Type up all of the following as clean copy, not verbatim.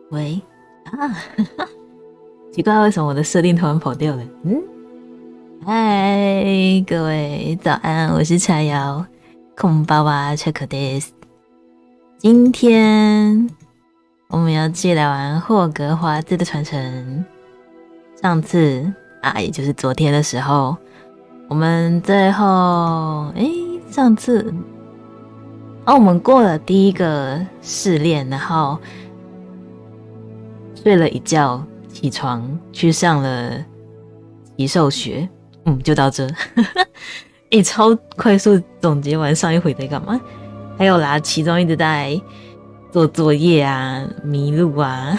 喂啊，奇怪，为什么我的设定突然跑掉了？嗨，各位早安，我是茶瑶，𝘏𝑢𝑛𝑏𝑎𝑤𝑎今天我们要继续来玩霍格华兹的传承。上次也就是昨天的时候，我们最后上次我们过了第一个试炼，然后睡了一觉，起床去上了奇兽学，就到这。超快速总结完上一回在干嘛？还有啦，其中一直在做作业啊，迷路啊。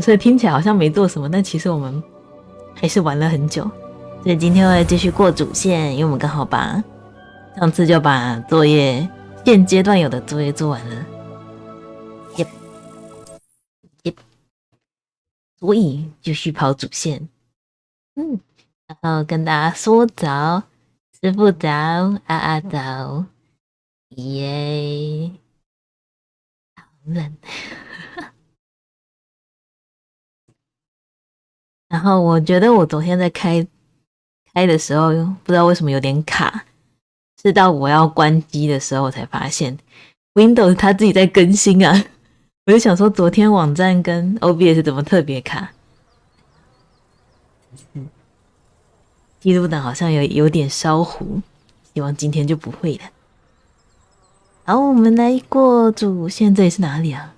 所以听起来好像没做什么，但其实我们还是玩了很久。所以今天会继续过主线，因为我们刚好上次就把作业现阶段有的作业做完了。所以继续跑主线。然后跟大家说早，师父早，阿早，耶，好冷。然后我觉得我昨天在开的时候，不知道为什么有点卡，是到我要关机的时候我才发现 Windows 它自己在更新啊。我就想说昨天网站跟 OBS 怎么特别卡。记录档好像有点烧糊，希望今天就不会了。好，我们来过主线，这里是哪里啊？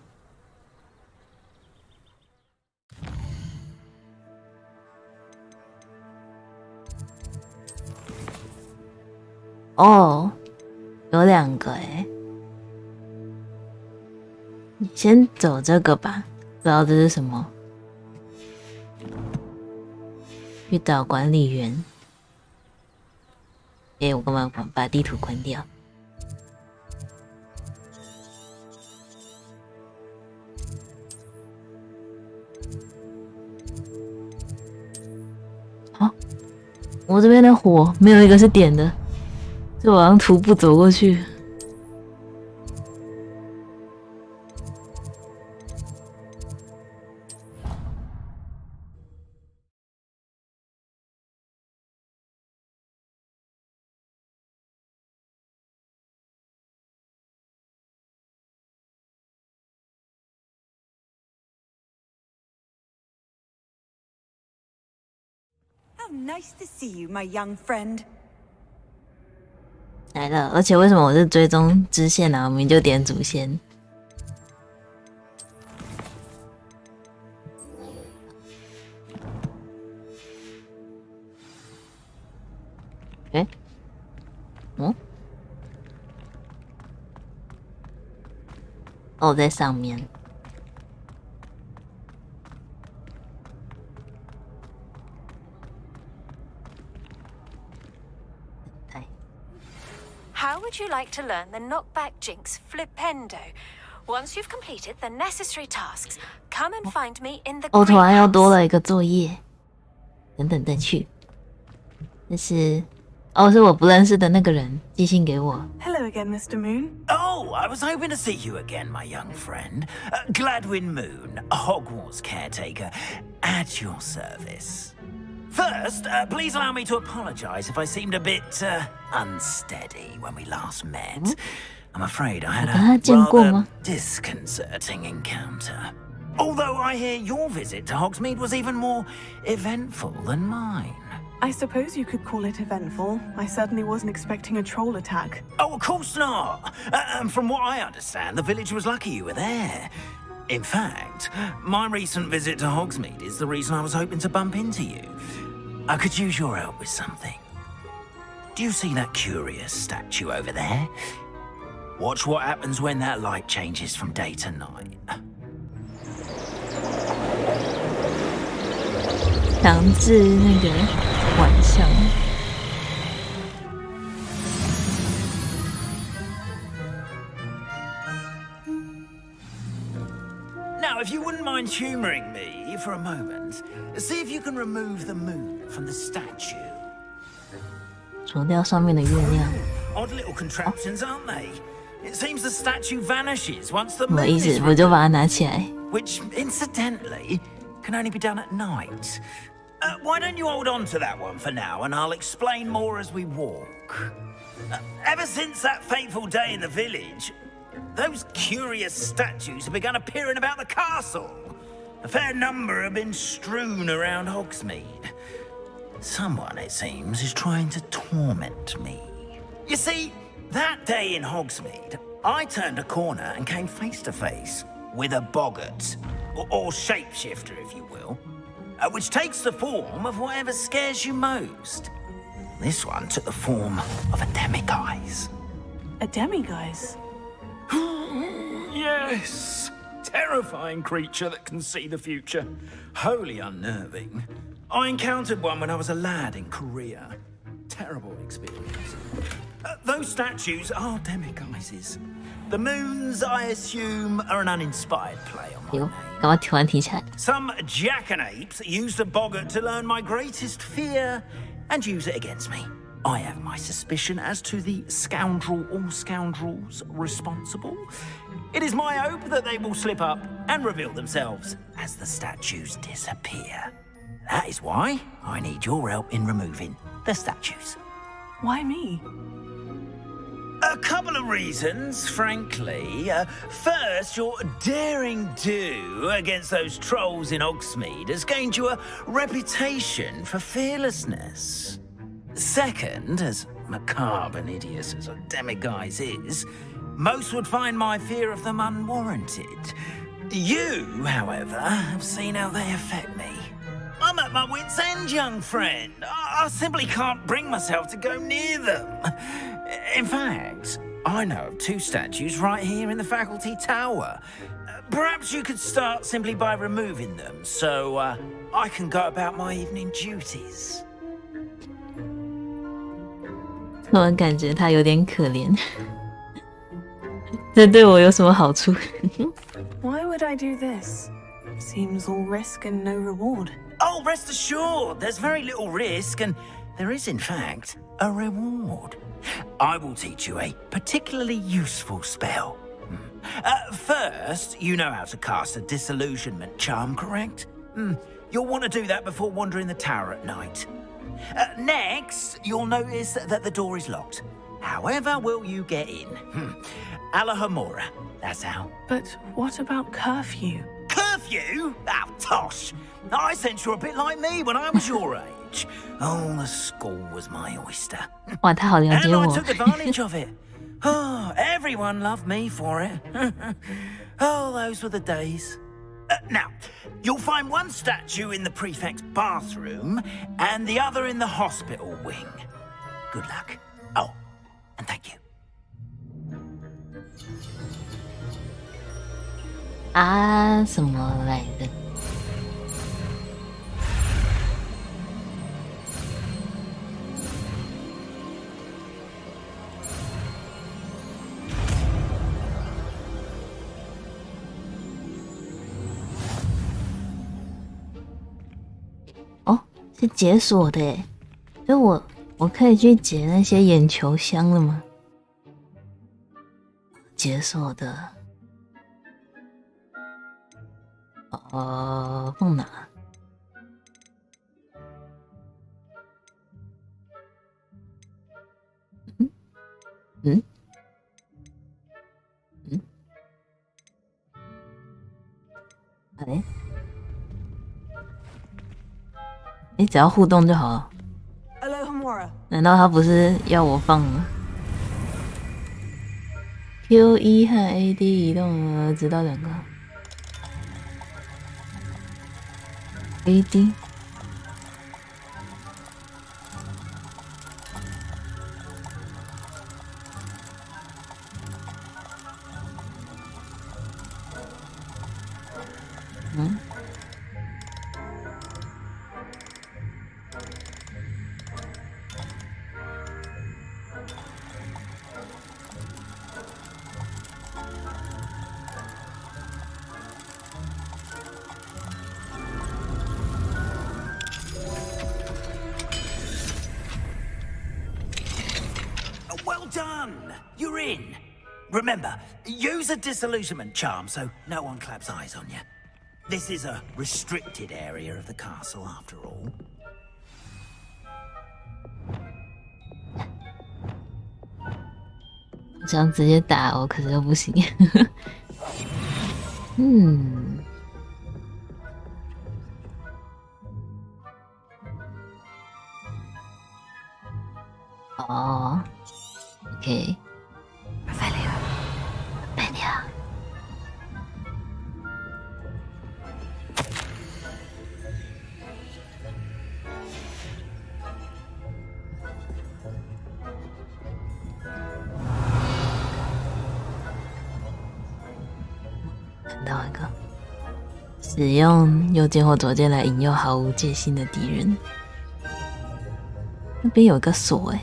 有2个你先走这个吧，不知道这是什么。去找管理员。我干嘛把地图关掉？我这边的火没有一个是点的，所以我要徒步走过去。Nice to see you, my young friend. 来了，而且为什么我是追踪支线啊？我们就点主线。在上面。How would you like to learn the knockback jinx Flipendo? Once you've completed the necessary tasks, come and find me in the greenhouse. 突然又多了一个作业，等去。这是是我不认识的那个人寄信给我。Hello again, Mr. Moon. Oh, I was hoping to see you again, my young friend. 𝘓𝘦𝘶𝘓𝘏, Hogwarts caretaker, at your service. First, please allow me to apologize if I seemed a bit unsteady when we last met. I'm afraid I had a rather disconcerting encounter. Although I hear your visit to Hogsmeade was even more eventful than mine. I suppose you could call it eventful. I certainly wasn't expecting a troll attack. Oh, of course not. And from what I understand, the village was lucky you were there. In fact, my recent visit to Hogsmeade is the reason I was hoping to bump into you. I could use your help with something. Do you see that curious statue over there? Watch what happens when that light changes from day to night. 强制那个晚上。Now, if you wouldn't mind humoring me for a moment, see if you can remove the moon from the statue. 除掉上面的月亮。 Odd little contraptions, aren't they? It seems the statue vanishes once the 不好 moon 意 is 思，我就 removed, 把它拿起来。 which, incidentally, can only be done at night. Why don't you hold on to that one for now, and I'll explain more as we walk. Ever since that fateful day in the village, those curious statues have begun appearing about the castle. A fair number have been strewn around Hogsmeade. Someone, it seems, is trying to torment me. You see, that day in Hogsmeade, I turned a corner and came face to face with a boggart, or shapeshifter, if you will, which takes the form of whatever scares you most. This one took the form of a demiguise. A demiguise? Yes! Terrifying creature that can see the future. Wholly unnerving. I encountered one when I was a lad in Korea. Terrible experience. Those statues are demiguises. The moons, I assume, are an uninspired play on my 哟， name. 干嘛突然提起来？ Some jackanapes used a boggart to learn my greatest fear and use it against me. I have my suspicion as to the scoundrel or scoundrels responsible. It is my hope that they will slip up and reveal themselves as the statues disappear. That is why I need your help in removing the statues. Why me? A couple of reasons, frankly. First, your daring do against those trolls in Hogsmeade has gained you a reputation for fearlessness. Second, as macabre and hideous as a demiguise is, most would find my fear of them unwarranted. You, however, have seen how they affect me. I'm at my wit's end, young friend. I simply can't bring myself to go near them. In fact, I know of two statues right here in the faculty tower. Perhaps you could start simply by removing them, so I can go about my evening duties. 突然感觉他有点可怜，这对我有什么好处？ Why would I do this? Seems all risk and no reward. Oh, rest assured, there's very little risk, and there is, in fact, a reward. I will teach you a particularly useful spell. First, you know how to cast a disillusionment charm, correct? You'll want to do that before wandering the tower at night. Next, you'll notice that the door is locked. However will you get in? 𝘓𝘓𝘓𝘓, that's how. But what about curfew? Curfew? Oh, tosh. I sense you're a bit like me when I was your age. Oh, the school was my oyster. 哇，他好了 And 解 I 我。 took advantage of it. Oh, everyone loved me for it. Oh, those were the days. Now, you'll find one statue in the prefect's bathroom and the other in the hospital wing. Good luck. Oh, and thank you. 啊，什么来着？哦，是解锁的耶，所以我可以去解那些眼球箱了吗？解锁的。放哪？只要互动就好了。𝘓𝘓𝘓𝘓. 难道他不是要我放吗 ？Q1 和 AD 移动直到2个。AD ，Well done. You're in. Remember, use a disillusionment charm so no one claps eyes on you. This is a restricted area of the castle, after all. 我想直接打我，可是又不行。哦 ，OK。Ophelia。看到一个，使用右键或左键来引诱毫无戒心的敌人。那边有一个锁欸。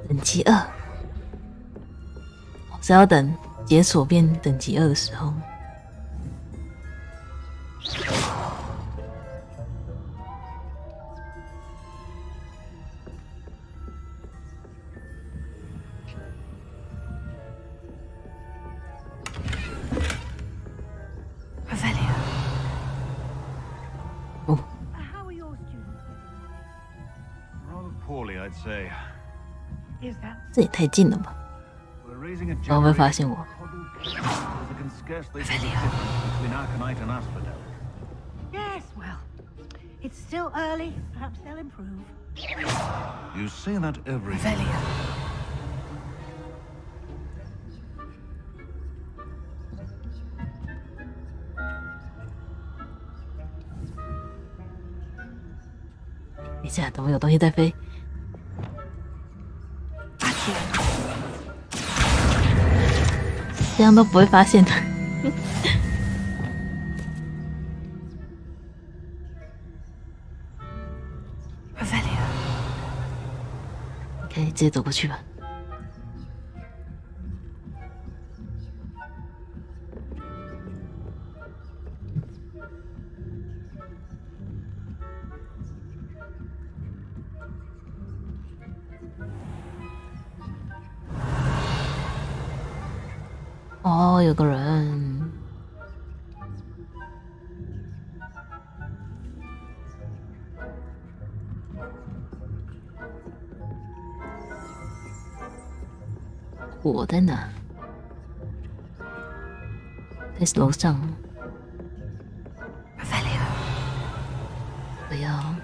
等级2，是要等解锁变等级2的时候。哦， How are your students? Rather poorly, I'd say. Is that 这也太近了吧！ We're raising a 怎么会发现我？ There can scarcely be a difference between Arcanite and Asphodel. yes? Well, it's still early. Perhaps they'll improve. You say that every Ophelia. 等一下，怎么有东西在飞？这样都不会发现的。可以直接走过去吧。哦，有个人。火在哪？在楼上。不要。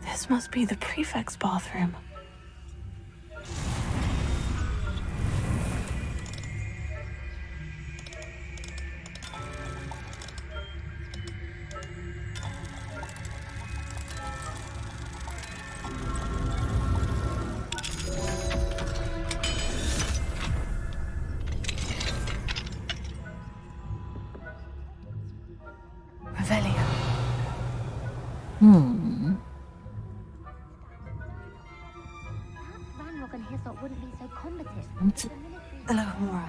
This must be the prefect's bathroom. Revelio. Ranrock and Hyssop wouldn't be so combative. Alohomora.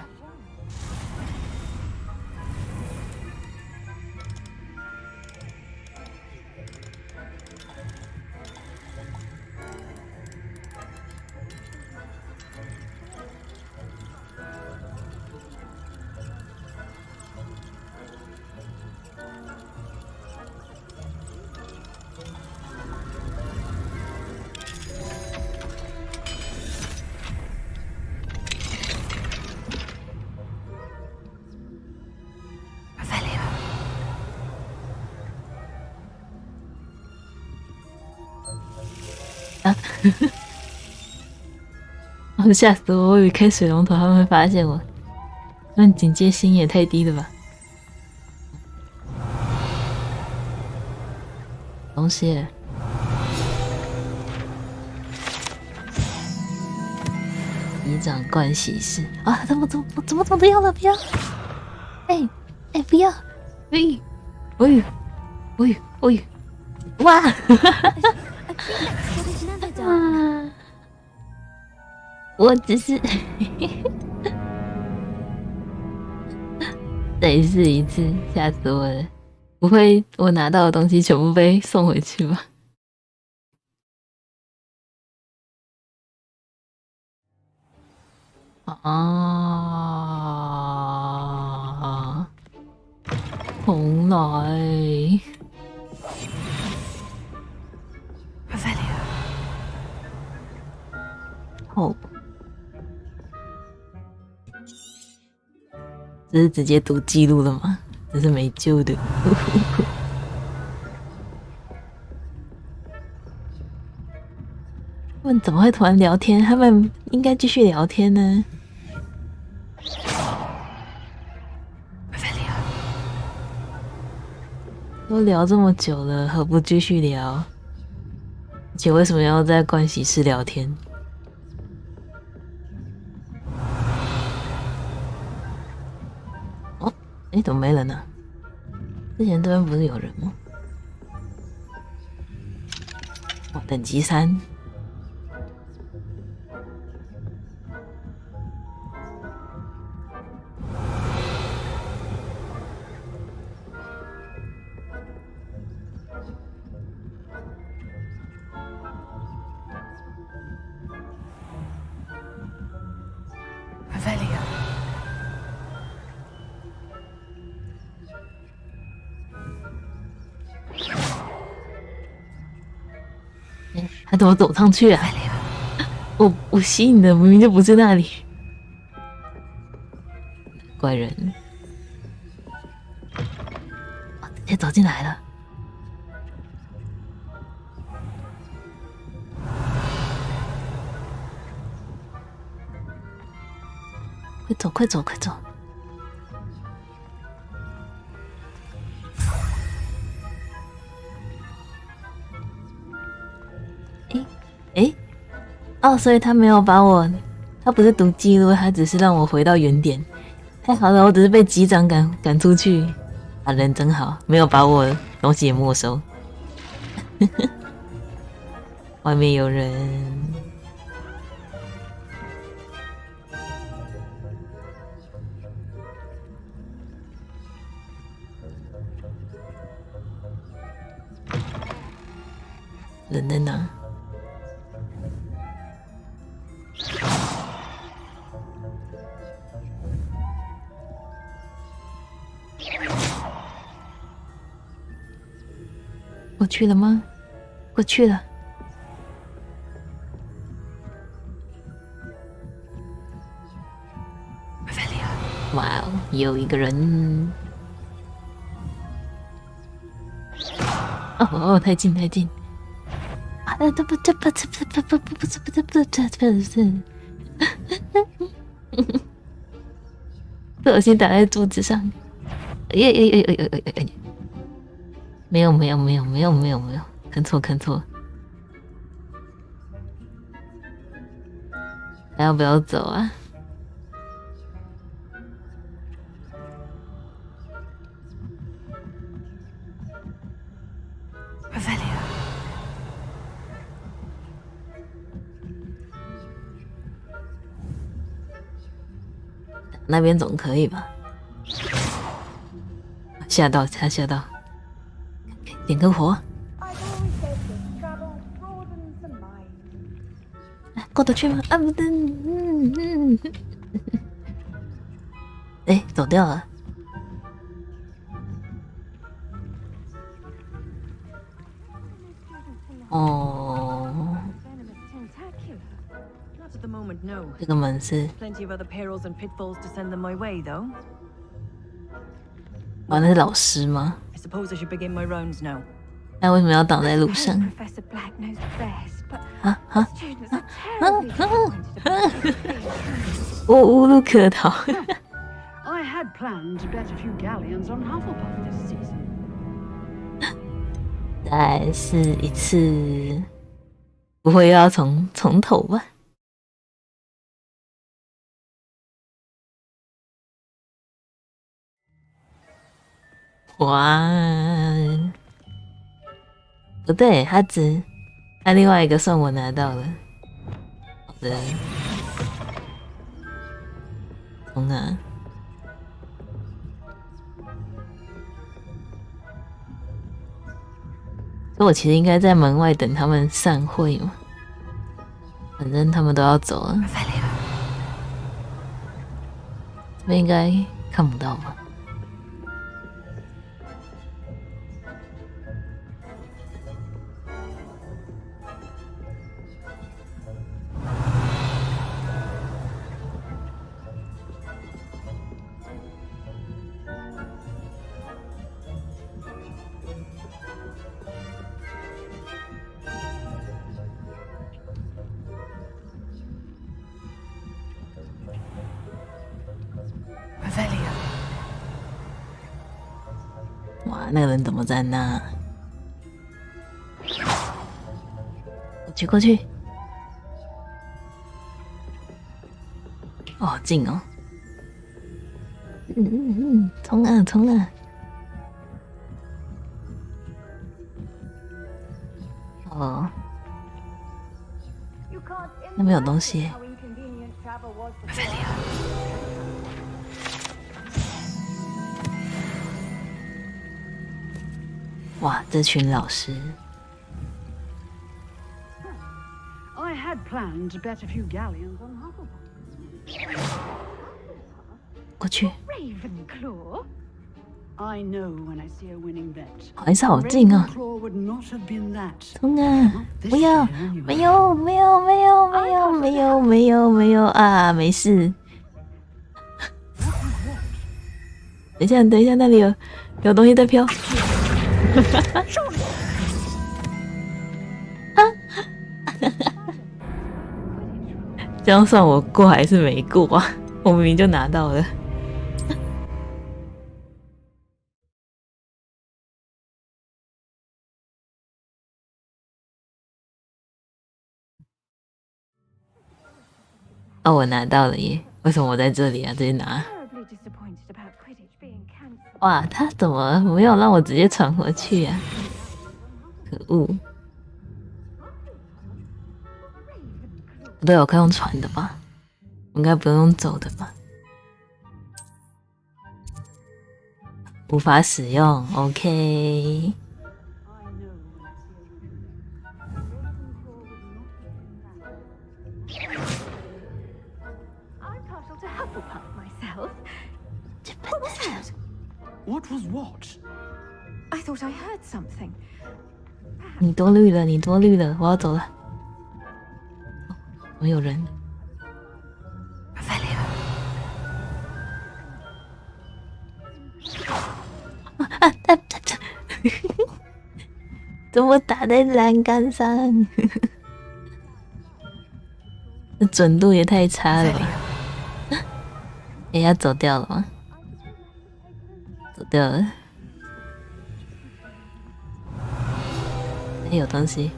啊！我吓死我！我以为开水龙头他们会发现我，他们警戒心也太低了吧？东西，姨长盥洗室啊！怎么不要了？不要！哎，不要！喂！哇！我只是再试一次，吓死我了！不会我拿到的东西全部被送回去吧？啊！重来。哦，这是直接读记录了吗？这是没救的。他们怎么会突然聊天？他们应该继续聊天呢。都聊这么久了，何不继续聊？而且为什么要在盥洗室聊天？哦，哎，怎么没人呢？之前这边不是有人吗？哇，等级3。他怎么走上去啊？我吸引的明明就不是那里，怪人，直接走进来了。快走，快走，快走！诶，哦，所以他没有把我，他不是读记录，他只是让我回到原点。太好了，我只是被机长赶出去，啊，人真好，没有把我东西也没收。外面有人，人在哪？过去了吗？过去了。哇哦，有一个人！哦，太近太近！啊，这不是，不小心打在桌子上。哎！没有，看错。还要不要走啊？那边总可以吧？吓到，点个火。过得去吗？啊，不对，哎，走掉了。哦，这个门是。哇，那是老师吗？那为什么要挡在路上？我无路可逃。再试一次，不会又要从头吧？哇，不对，他另外一个算我拿到了。好的，从哪？可我其实应该在门外等他们散会嘛，反正他们都要走了。这边应该看不到吧？哇，那个人怎么在那？过去。哦，好近哦。冲啊冲啊！哦，那边有东西。哇，这群老师。I had planned to bet a few galleons on Hufflepuff. 过去。 Ravenclaw? I know when I see a winning bet. 还是好近啊！ Ravenclaw would not have been that. 冲啊！不要！没有没有没有没有没有没有没有啊！没事。等一下等一下，那里有东西在飘。这样算我过还是没过啊？我明明就拿到了。哦，我拿到了耶！为什么我在这里啊？直接拿。哇，他怎么没有让我直接传回去啊？可恶！不对，我可以用传的吧？我应该不用用走的吧？无法使用 ，OK。What was what? I thought I heard something. 你多虑了，你多虑了，我要走了。没有人。怎么打在栏杆上？这准度也太差了吧！要走掉了吗？走掉了。有东西。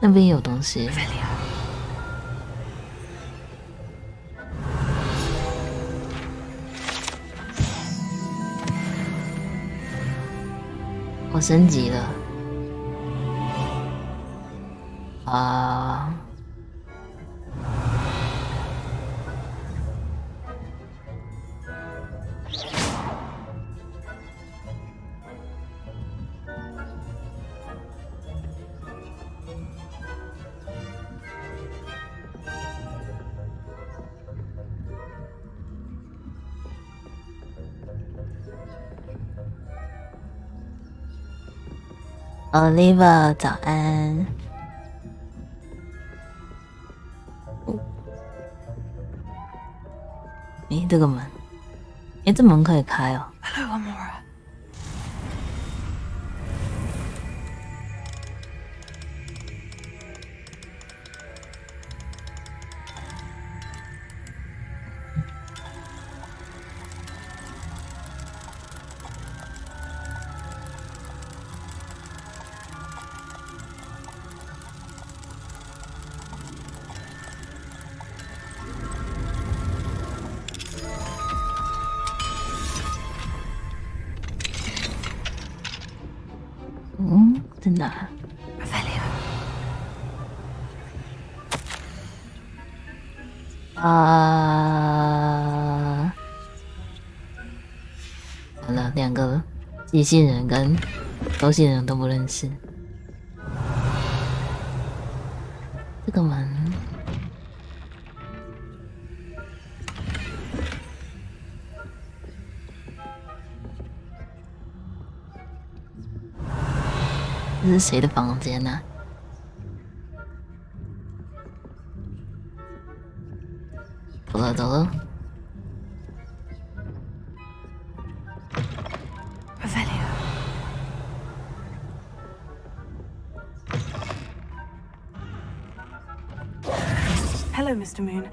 那边有东西。我升级了。啊。Oliver， 早安。诶，这个门，诶，这门可以开哦。Hello, Amora. 在哪？ Revelio. 啊，完了，两个寄信人跟收信人都不认识。这个门。 这是谁的房间呢、走了走了。 Revelio. Hello, Mr. Moon.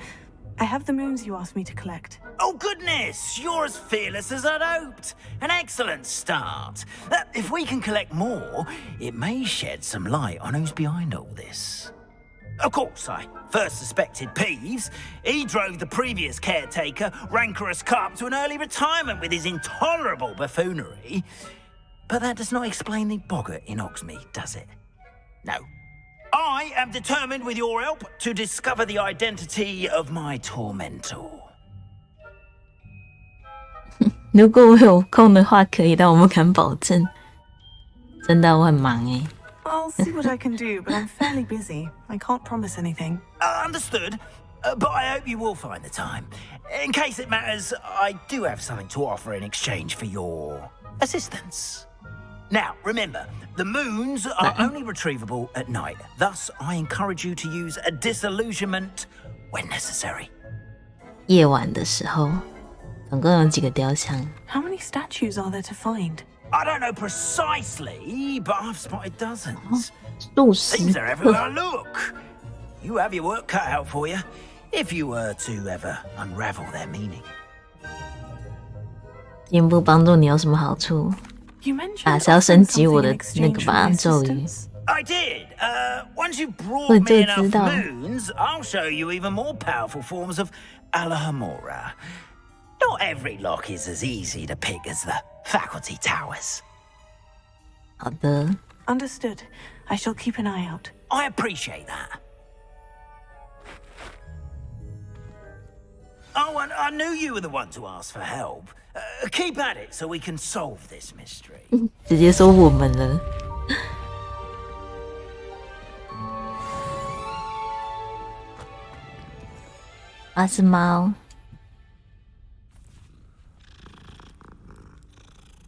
I have the moons you asked me to collect. Oh, goodness! You're as fearless as I'd hoped. An excellent start. If we can collect more, it may shed some light on who's behind all this. Of course, I first suspected Peeves. He drove the previous caretaker, rancorous carp, to an early retirement with his intolerable buffoonery. But that does not explain the boggart in Hogsmeade, does it? No. I am determined, with your help, to discover the identity of my tormentor. 如果我有空的话，可以，但我不敢保证。真的，我很忙诶。 I'll see what I can do, but I'm fairly busy. I can't promise anything. Understood. But I hope you will find the time. In case it matters, I do have something to offer in exchange for your assistance. Now, remember, the moons are only retrievable at night. Thus, I encourage you to use a disillusionment when necessary. 夜晚的时候，总共有几个雕像？ How many statues are there to find? I don't know precisely, but I've spotted dozens. 数十 Seems they're 个。 everywhere I look. You have your work cut out for you, if you were to ever unravel their meaning. 进一步帮助你有什么好处？ You mentioned 是要升 offering 级我 something 的 in 那个 exchange 吧 for my 咒语。 assistance. I did. Once you brought 我 me 就 enough 知道。 moons, I'll show you even more powerful forms of 𝘓𝘓𝘓𝘓. Not every lock is as easy to pick as the faculty towers. 好的， Understood. I shall keep an eye out. I appreciate that. Oh, and I knew you were the one to ask for help. Keep at it so we can solve this mystery. 直接说我们了。啊，是猫，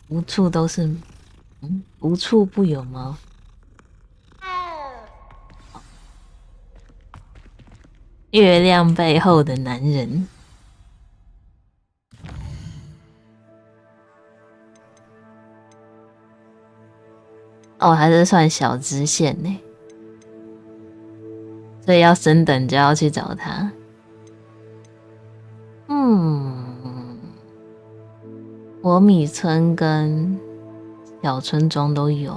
无处都是，无处不有猫。月亮背后的男人。哦，还是算小支线呢，所以要升等就要去找他。我米村跟小村庄都有。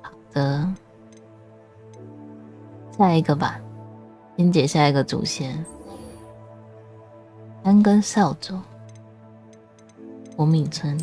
好的，下一个吧，先解下一个主线。三根扫帚，我米村。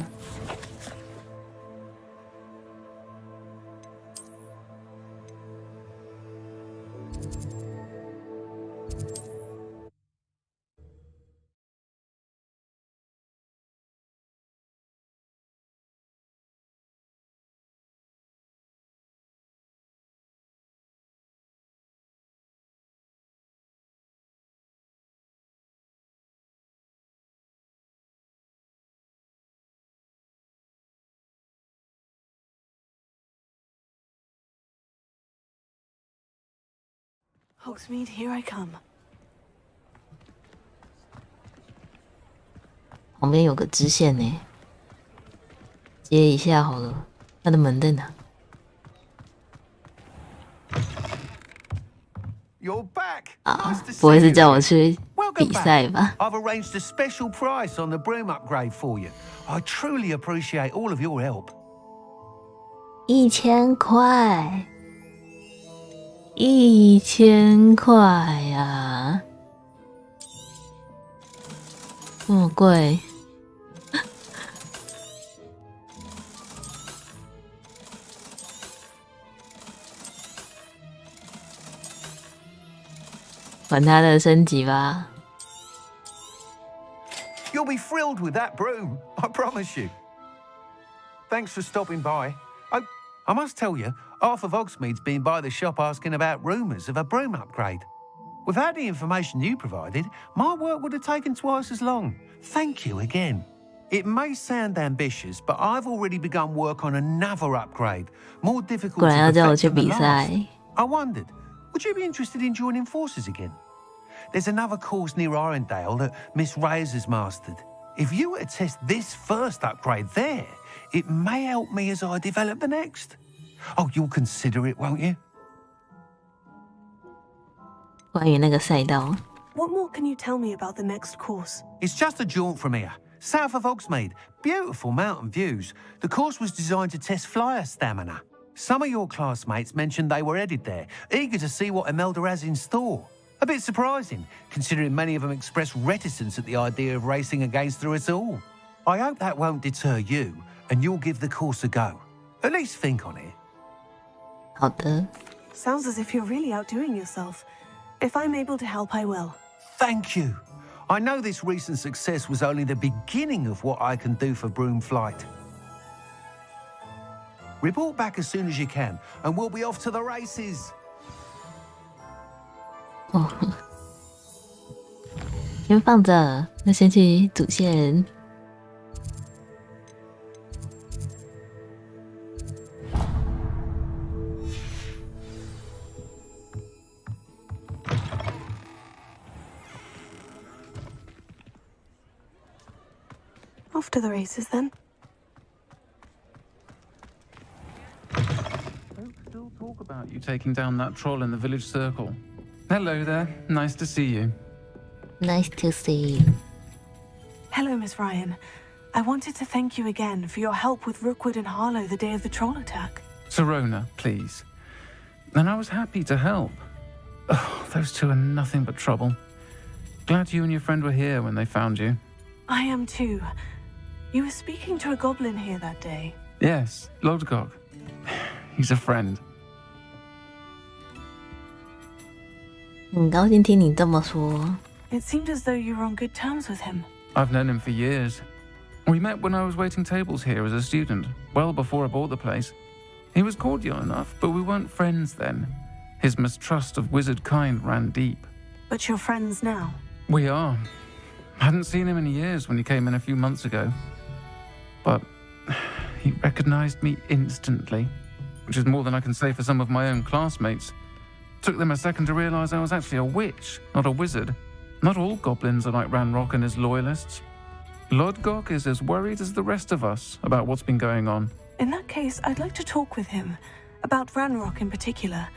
Hogsmeade, here I come. 旁边有个支线呢，接一下好了。他的门在哪？ You're back. 啊 Nice to，see 不会是 you 叫我 again. 去 Welcome 比赛 back. 吧？ I've arranged a special price on the broom upgrade for you. I truly appreciate all of your help. 1000块，1000块呀，这么贵？管他的升级吧。You'll be thrilled with that broom, I promise you. Thanks for stopping by. I must tell you, half of 𝘏𝘓𝘰𝘯𝘓's been by the shop asking about rumours of a broom upgrade. Without the information you provided, my work would have taken twice as long. Thank you again. It may sound ambitious, but I've already begun work on another upgrade, more difficult 果然要 to 叫我 perfect 去 than the 比 last. 赛。 I wondered, would you be interested in joining forces again? There's another course near 𝘬𝘬𝘯𝘬 that Miss Reyes has mastered. If you were to test this first upgrade there, it may help me as I develop the next. Oh, you'll consider it, won't you? 关于那个赛道， What more can you tell me about the next course? It's just a jaunt from here, south of 𝘏𝘓𝘕. Beautiful mountain views. The course was designed to test flyer stamina. Some of your classmates mentioned they were headed there, eager to see what 𝘓𝘬𝘓𝘬 has in store. A bit surprising, considering many of them expressed reticence at the idea of racing against her at all. I hope that won't deter you, and you'll give the course a go. At least think on it. 好的， Sounds as if you're really outdoing yourself. If I'm able to help, I will. Thank you. I know this recent success was only the beginning of what I can do for broom flight. Report back as soon as you can, and we'll be off to the races. 哦，先放着，那先去主线。Off to the races then. Folks still talk about you taking down that troll in the village circle. Hello there, nice to see you. Nice to see you. Hello, Miss Ryan. I wanted to thank you again for your help with Rookwood and Harlow the day of the troll attack. Sirona, please. And I was happy to help. Oh, those two are nothing but trouble. Glad you and your friend were here when they found you. I am too. You were speaking to a goblin here that day. Yes, 𝘏𝘓𝘓𝘓. He's a friend. 很高兴听你这么说。 It seemed as though you were on good terms with him. I've known him for years. We met when I was waiting tables here as a student, well before I bought the place. He was cordial enough, but we weren't friends then. His mistrust of wizard kind ran deep. But you're friends now. We are. Hadn't seen him in years when he came in a few months ago. But he recognized me instantly, which is more than I can say for some of my own classmates. Took them a second to realize I was actually a witch, not a wizard. Not all goblins are like 𝘓𝘓𝘓 and his loyalists. 𝘏𝘓𝘓 is as worried as the rest of us about what's been going on. In that case, I'd like to talk with him. About Ranrock in particular.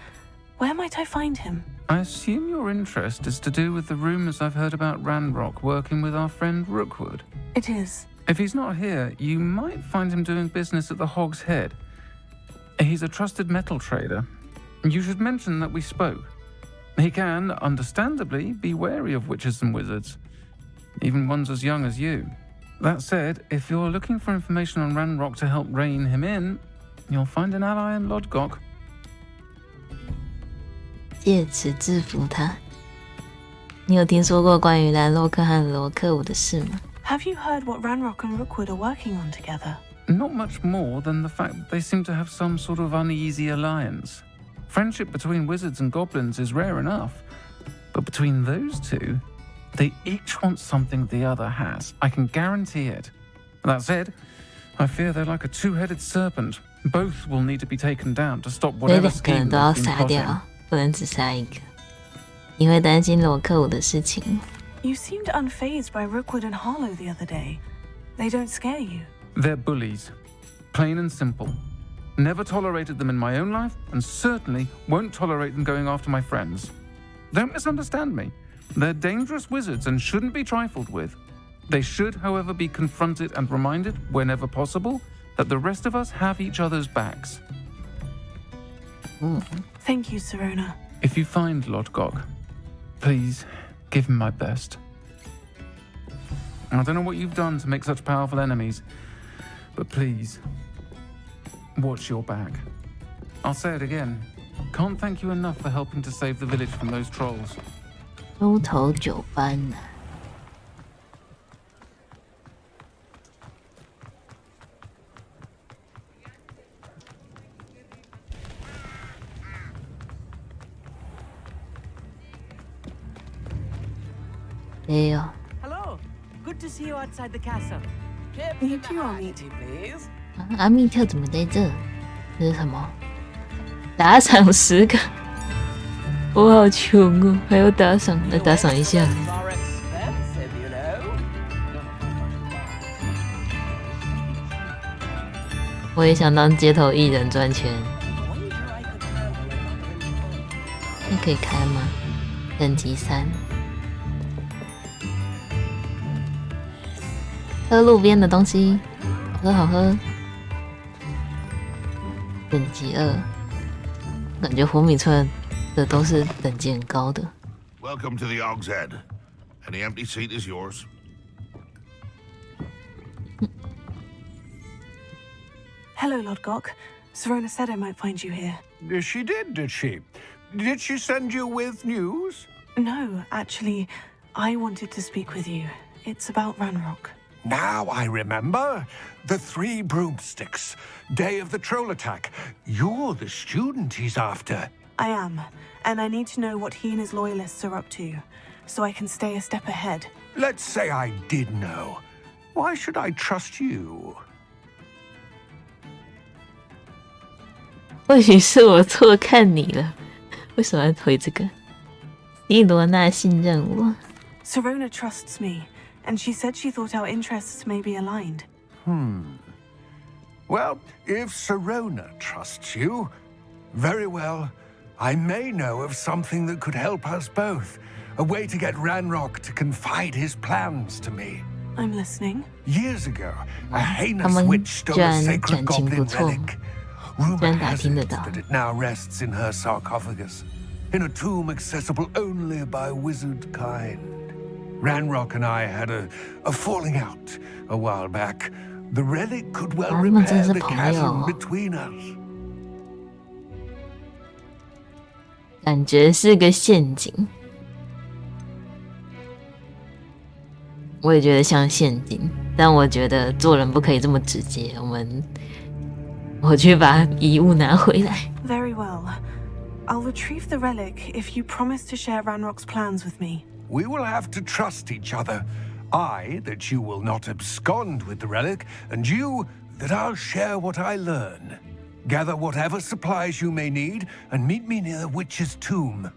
Where might I find him? I assume your interest is to do with the rumors I've heard about Ranrock working with our friend Rookwood. It is. If he's not here, you might find him doing business at the Hog's Head. He's a trusted metal trader. You should mention that we spoke. He can, understandably, be wary of witches and wizards, even ones as young as you. That said, if you're looking for information on Ranrock to help rein him in, you'll find an ally in 𝘏𝘓𝘓𝘓. 借此制服他。你有听说过关于兰洛克和𝘏𝘓𝘓 的事吗？ Have you heard what Ranrock and Rookwood are working on together? Not much more than the fact that they seem to have some sort of uneasy alliance. Friendship between wizards and goblins is rare enough, but between those two, they each want something the other has. I can guarantee it. That said, I fear they're like a two-headed serpent. Both will need to be taken down to stop 所以 whatever 两个人 scheme 都要 they've been 杀掉 plotting.，不能只杀一个。你会担心𝘏𝘓𝘓𝘓的事情。 You seemed unfazed by Rookwood and Harlow the other day. They don't scare you. They're bullies. Plain and simple. Never tolerated them in my own life, and certainly won't tolerate them going after my friends. Don't misunderstand me. They're dangerous wizards and shouldn't be trifled with. They should, however, be confronted and reminded, whenever possible, that the rest of us have each other's backs. Thank you, Sirona. If you find 𝘏𝘓𝘓𝘓, please give him my best. I don't know what you've done to make such powerful enemies, but please, watch your back. I'll say it again. Can't thank you enough for helping to save the village from those trolls. 猪头9班呢、哎呦， Hello. Good to see you outside the castle. You two are meet, please. 阿密特怎么在这？这是什么？打赏10个，我好穷哦，还要打赏，来打赏一下。Are expensive, you know. 我也想当街头艺人赚钱。这可以开吗？等级3。喝路边的东西，好喝好喝。等级2，感觉火米村的都是等级很高的。Welcome to the 𝘠𝘬𝘮. Any empty seat is yours. Hello, Lodgok. Sirona said I might find you here. She did she? Did she send you with news? No, actually, I wanted to speak with you. It's about Ranrock. Now I remember. The 3 broomsticks. Day of the troll attack. You're the student he's after. I am, and I need to know what he and his loyalists are up to, so I can stay a step ahead. Let's say I did know. Why should I trust you? 或许是我错看你了，为什么要回这个？伊罗娜信任我。 Sirona trusts me, and she said she thought our interests may be aligned. Well, if Sirona trusts you, very well. I may know of something that could help us both. A way to get Ranrock to confide his plans to me. I'm listening. Years ago, a heinous witch stole a sacred goblin relic. Rumor has it that it now rests in her sarcophagus, in a tomb accessible only by wizard kind. Ranrock and I had a falling out a while back. The relic could well repair the chasm between us. 感觉是个陷阱，我也觉得像陷阱，但我觉得做人不可以这么直接。我去把遗物拿回来。Very well. I'll retrieve the relic if you promise to share Ranrock's plans with me. We will have to trust each other. I, that you will not abscond with the relic, and you, that I'll share what I learn. Gather whatever supplies you may need, and meet me near the witch's tomb.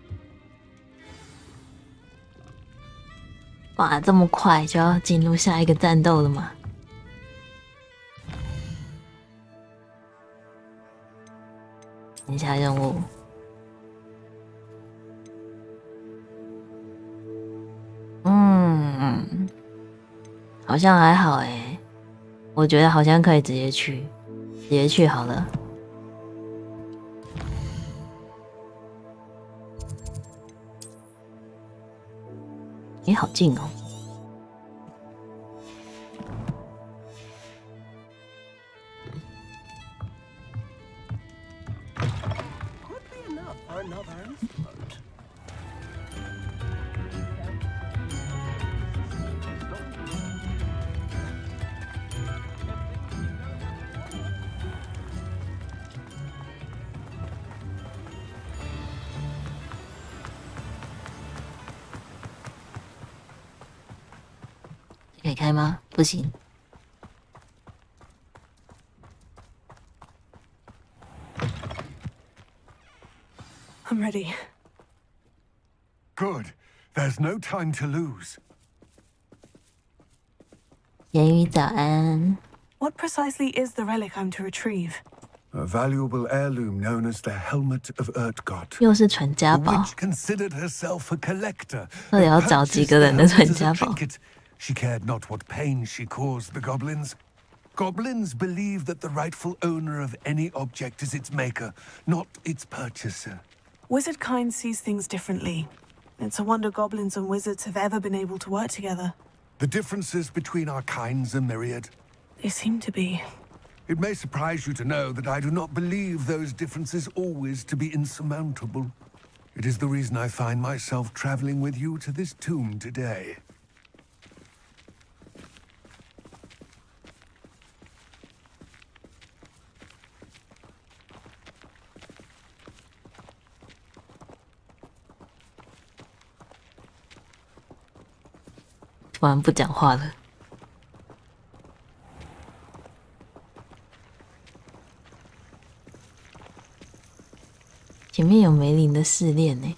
哇，这么快就要进入下一个战斗了吗？等一下任务。好像还好欸，我觉得好像可以直接去好了。欸，好近哦。可以开吗？不行。I'm ready. Good. There's no time to lose. 言语早安。 What precisely is the relic I'm to retrieve? A valuable heirloom known as the helmet of 𝘓𝘠𝘏. 又是传家 The 宝。 witch considered herself a collector. 到底要找几个人的传家宝？ She cared not what pain she caused the goblins. Goblins believe that the rightful owner of any object is its maker, not its purchaser. Wizard kind sees things differently. It's a wonder goblins and wizards have ever been able to work together. The differences between our kinds are myriad. They seem to be. It may surprise you to know that I do not believe those differences always to be insurmountable. It is the reason I find myself traveling with you to this tomb today. 突然不讲话了。前面有梅林的试炼呢。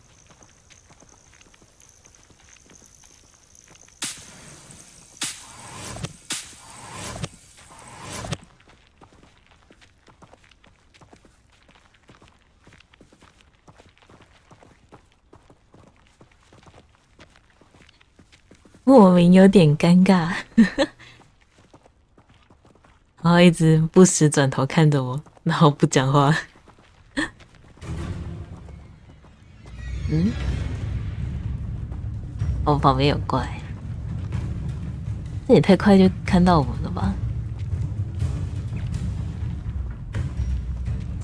莫名有点尴尬，然后一直不时转头看着我，然后不讲话。哦，旁边有怪，这也太快就看到我们了吧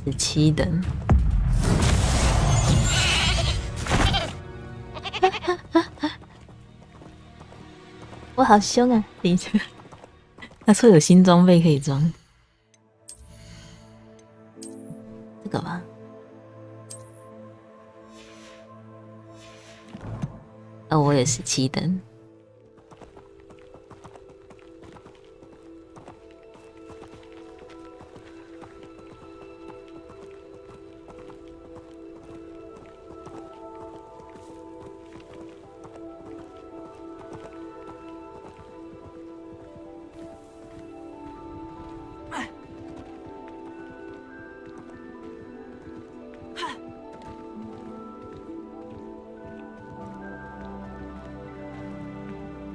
？17等。我好凶啊！等一下，他说有新装备可以装，这个吧。哦，我也17等。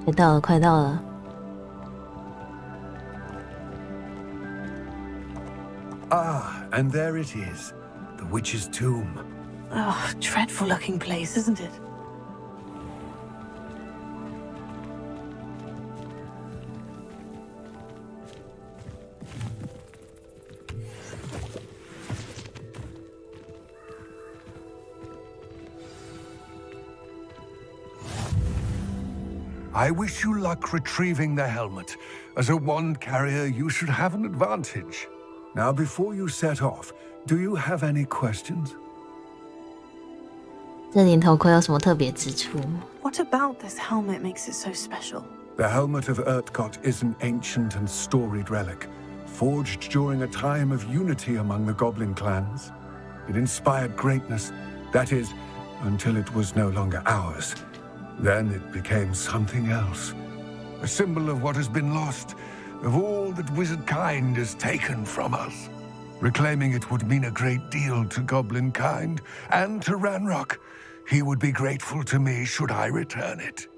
快到了，快到了！ Ah, and there it is, the witch's tomb. Oh, dreadful looking place, isn't it? I wish you luck retrieving the helmet. As a wand carrier, you should have an advantage. Now, before you set off, do you have any questions? 这顶头盔有什么特别之处？ What about this helmet makes it so special? The helmet of 𝘚𝘚𝘏 is an ancient and storied relic, forged during a time of unity among the goblin clans. It inspired greatness, that is, until it was no longer ours. Then it became something else. A symbol of what has been lost, of all that wizard kind has taken from us. Reclaiming it would mean a great deal to goblin kind, and to Ranrock. He would be grateful to me should I return it.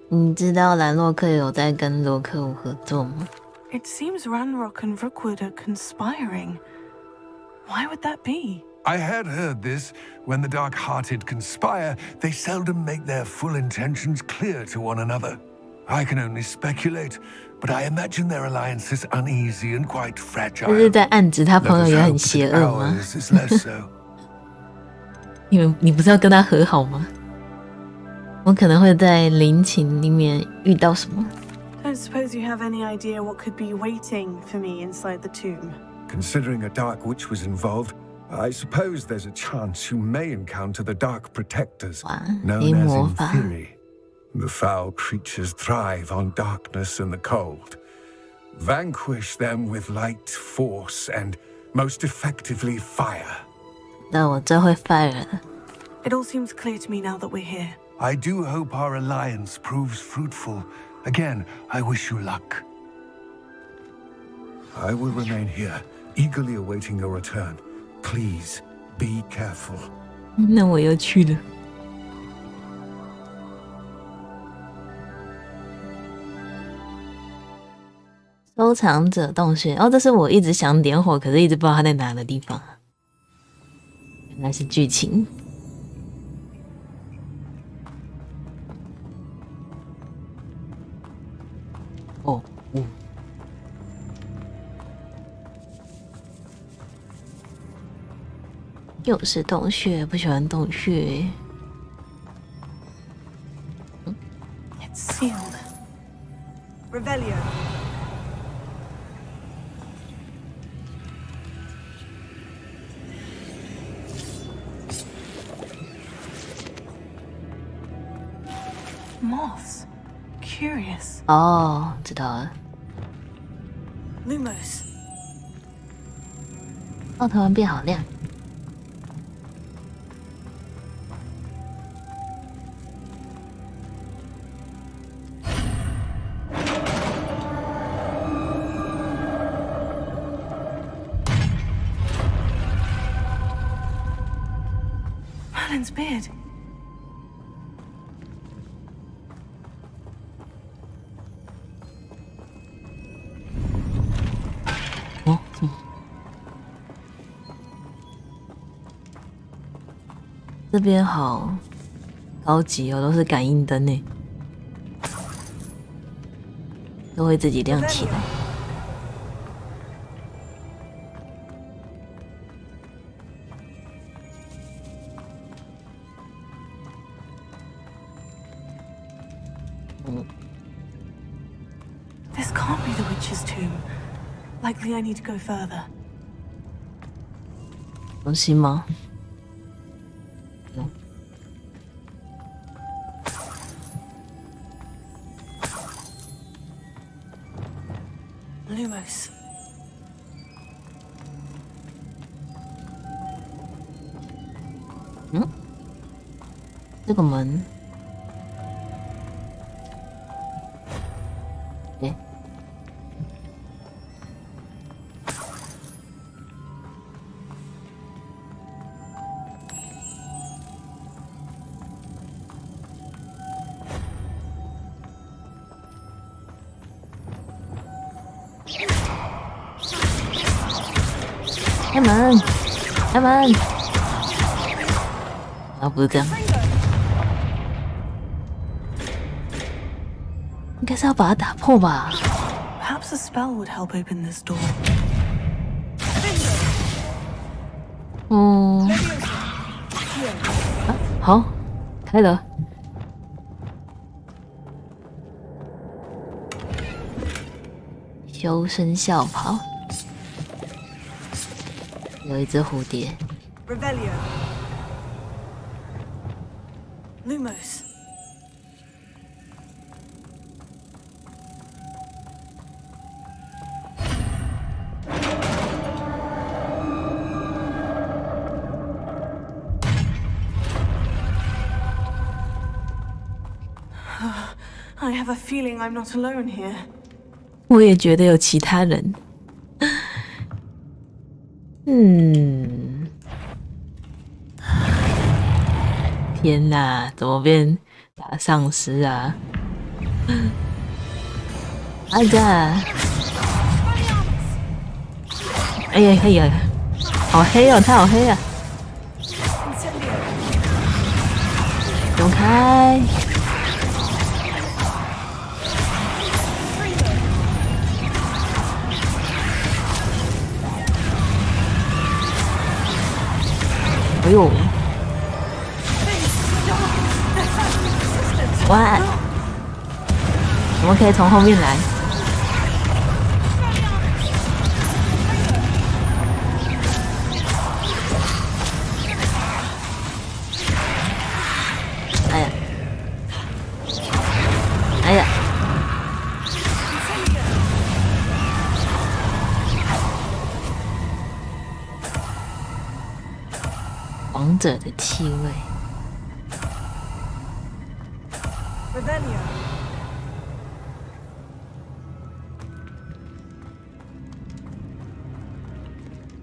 你知道兰洛克有在跟罗克伍合作吗？ It seems Ranrock and Rookwood are conspiring. Why would that be? I had heard this. When the dark-hearted conspire, they seldom make their full intentions clear to one another. I can only speculate, but I imagine their alliance is uneasy and quite fragile. 这是在暗指他朋友也很邪恶吗？ Is less so. 你不是要跟他和好吗？我可能会在陵寝里面遇到什么？ Don't suppose you have any idea what could be waiting for me inside the tomb? Considering a dark witch was involved, I suppose there's a chance you may encounter the dark protectors, 哇， known 黑 as 魔 in 法。 theory. The foul creatures thrive on darkness and the cold. Vanquish them with light, force, and most effectively fire. 那我这会 fire 了。 It all seems clear to me now that we're here. I do hope our alliance proves fruitful. Again, I wish you luck. I will remain here, eagerly awaiting your return. Please, be careful. 那我又去了。收藏者洞穴，哦，这是我一直想点火，可是一直不知道它在哪的地方。原来是剧情。哦，又是洞穴，不喜欢洞穴。It's sealed. Revelio. Moths. Curious. 哦，知道了。Lumos. 奥特曼变好亮。Merlin's beard. 哦，这边好高级哦，都是感应灯呢，都会自己亮起来。This can't be the witch's tomb. Likely I need to go further. 东西吗？Lumos. 嗯，这个门，诶，开门，开门！啊，不是这样，应该是要把它打破吧？ Perhaps a spell would help open this door. 嗯，啊，好，开了。修身校袍，有一只蝴蝶。 Revelio. Lumos. I have a feeling I'm not alone here. 我也觉得有其他人。天哪，怎么变打丧尸啊？哎呀！哎呀，哎呀，好黑哦，他好黑啊！走开！哎呦！哇！我们可以从后面来。哎呀！哎呀！王者的气味。 Revelio.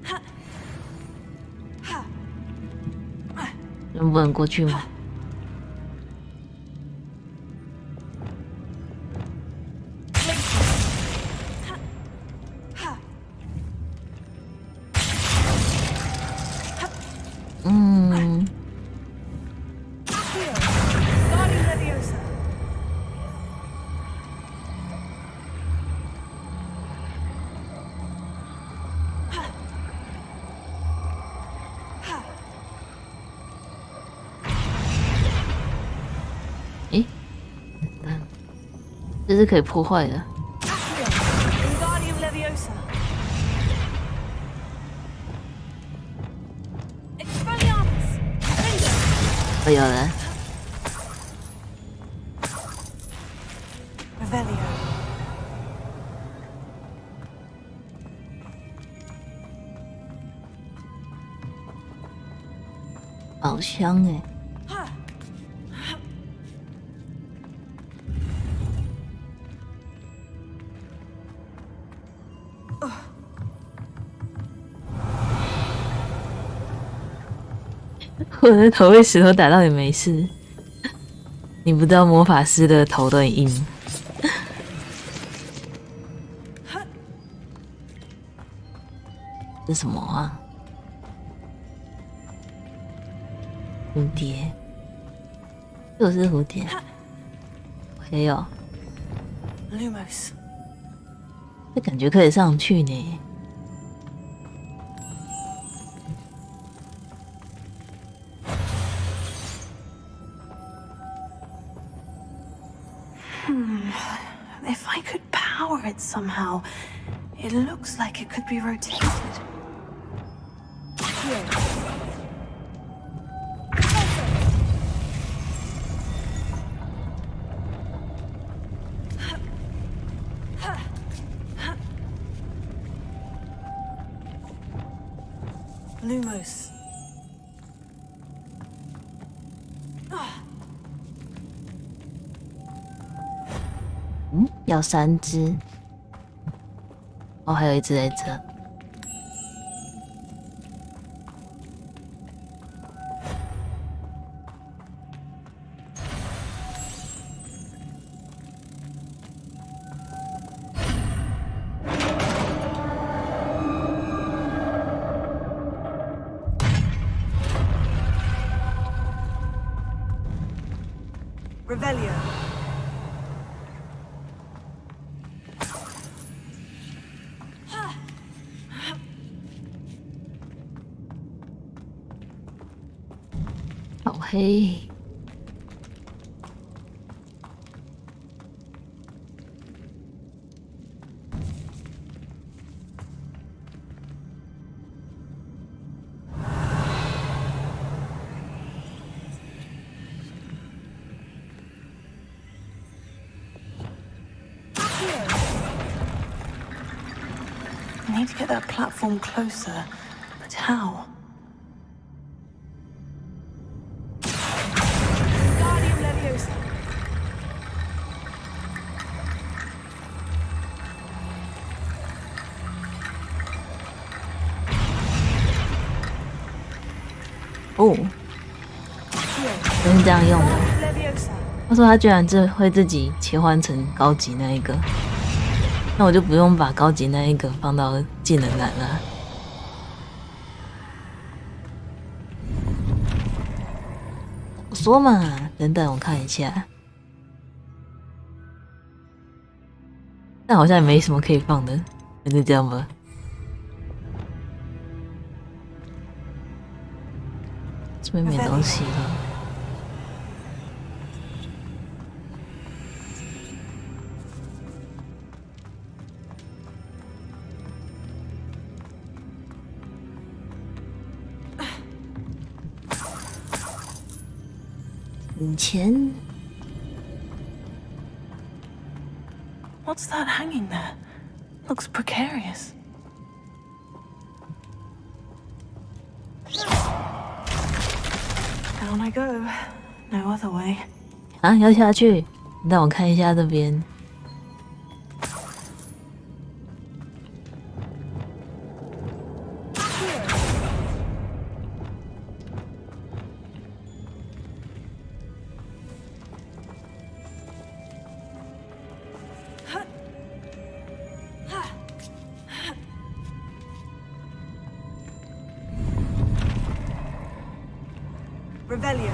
Ha. Ha. 能不能过去吗？嗯。 Ha. 这是可以破坏的。哦，有人。宝箱哎。我的头被石头打到也没事，你不知道魔法师的头都很硬。这是什么啊？蝴蝶，又是蝴蝶，还有 Lumos， 这感觉可以上去呢。If I could power it somehow, it looks like it could be rotated. Lumos. 要3只。哦，还有一只在这。Revelio. 好黑。I need to get that platform closer, but how? Guardian Leviosa.哦，就是这样用的。他说他居然会自己切换成高级那一个。那我就不用把高级那一个放到技能栏了。我说嘛，等等，我看一下。但好像也没什么可以放的，那就这样吧。这边没东西了。钱。 What's that hanging there? Looks precarious. Down I go. No other way. 啊，要下去？让我看一下这边。 Revelio.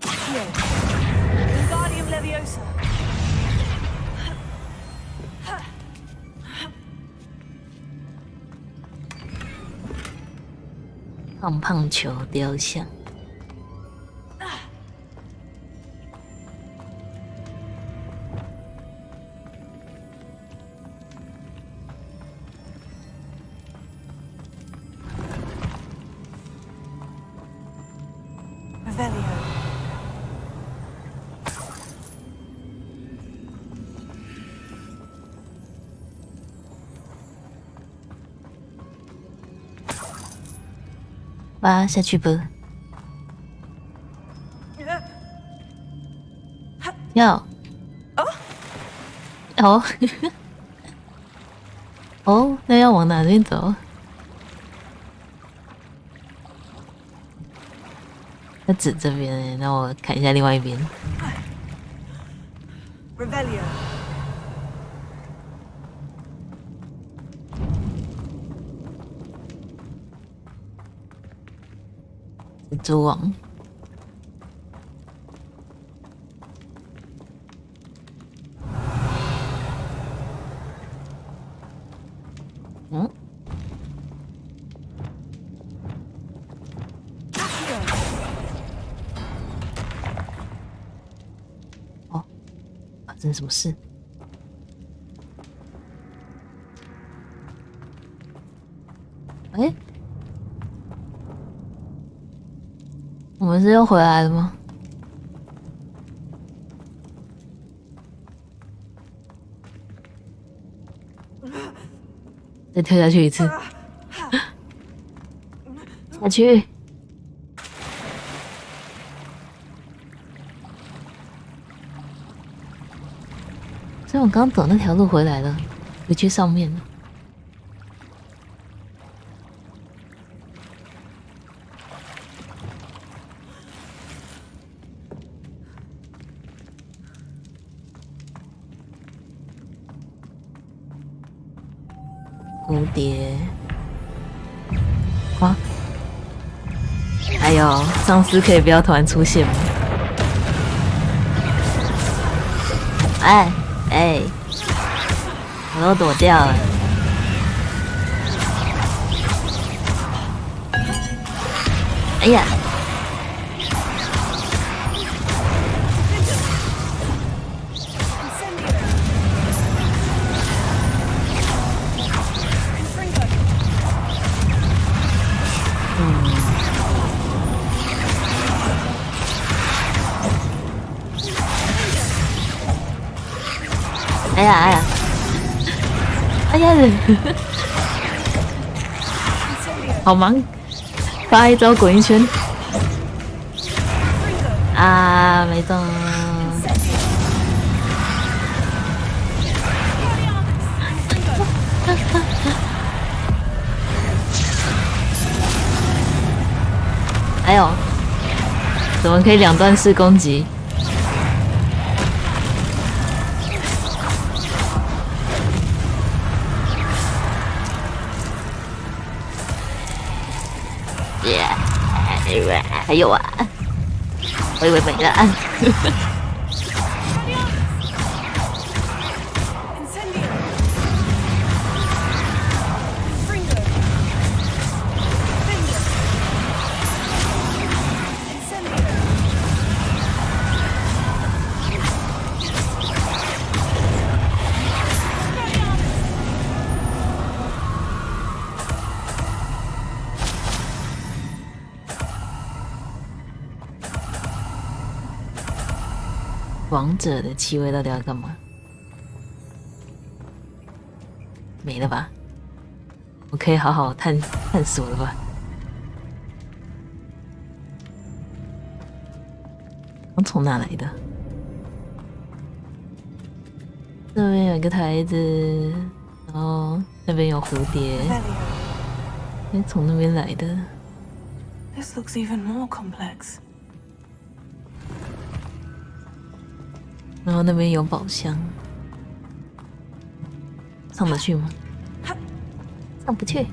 𝘠𝘠𝘠𝘠 Leviosa. 胖胖球雕像。吧，下去吧。要哦哦，那要往哪边走？他指这边欸，那我看一下另外一边。蜘蛛网。嗯。哦，发生什么事？哎。我们是又回来了吗？再跳下去一次，下去。所以我刚走那条路回来了，回去上面了。蝴蝶啊！还有丧尸可以不要突然出现吗？哎哎，我都躲掉了。哎呀！哎呀哎呀！哎呀！好忙，发一招滚一圈。啊，没中。哎呦，怎么可以两段式攻击？还有啊，我以为没了。王者的气味到底要干嘛？没了吧？我可以好好探索了吧？我从哪来的？这边有一个台子，然后那边有蝴蝶，从那边来的。This looks even more complex. 然后那边有宝箱，上得去吗？上不去。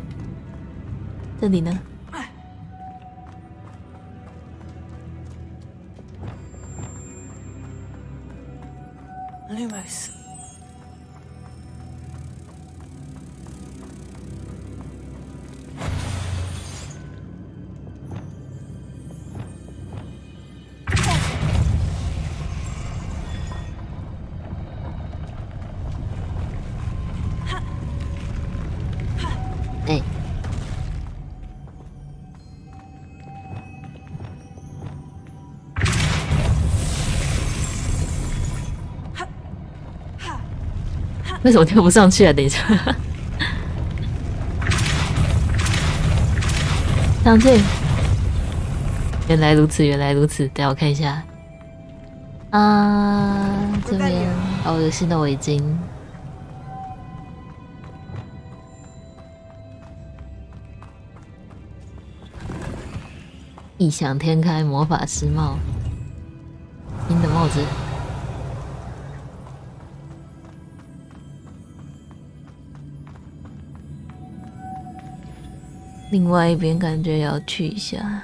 这里呢？Lumos. 为什么跳不上去啊？等一下，上去。原来如此，原来如此。等下我看一下。这边好恶心的围巾。异想天开魔法师帽，新的帽子。另外一边感觉要去一下。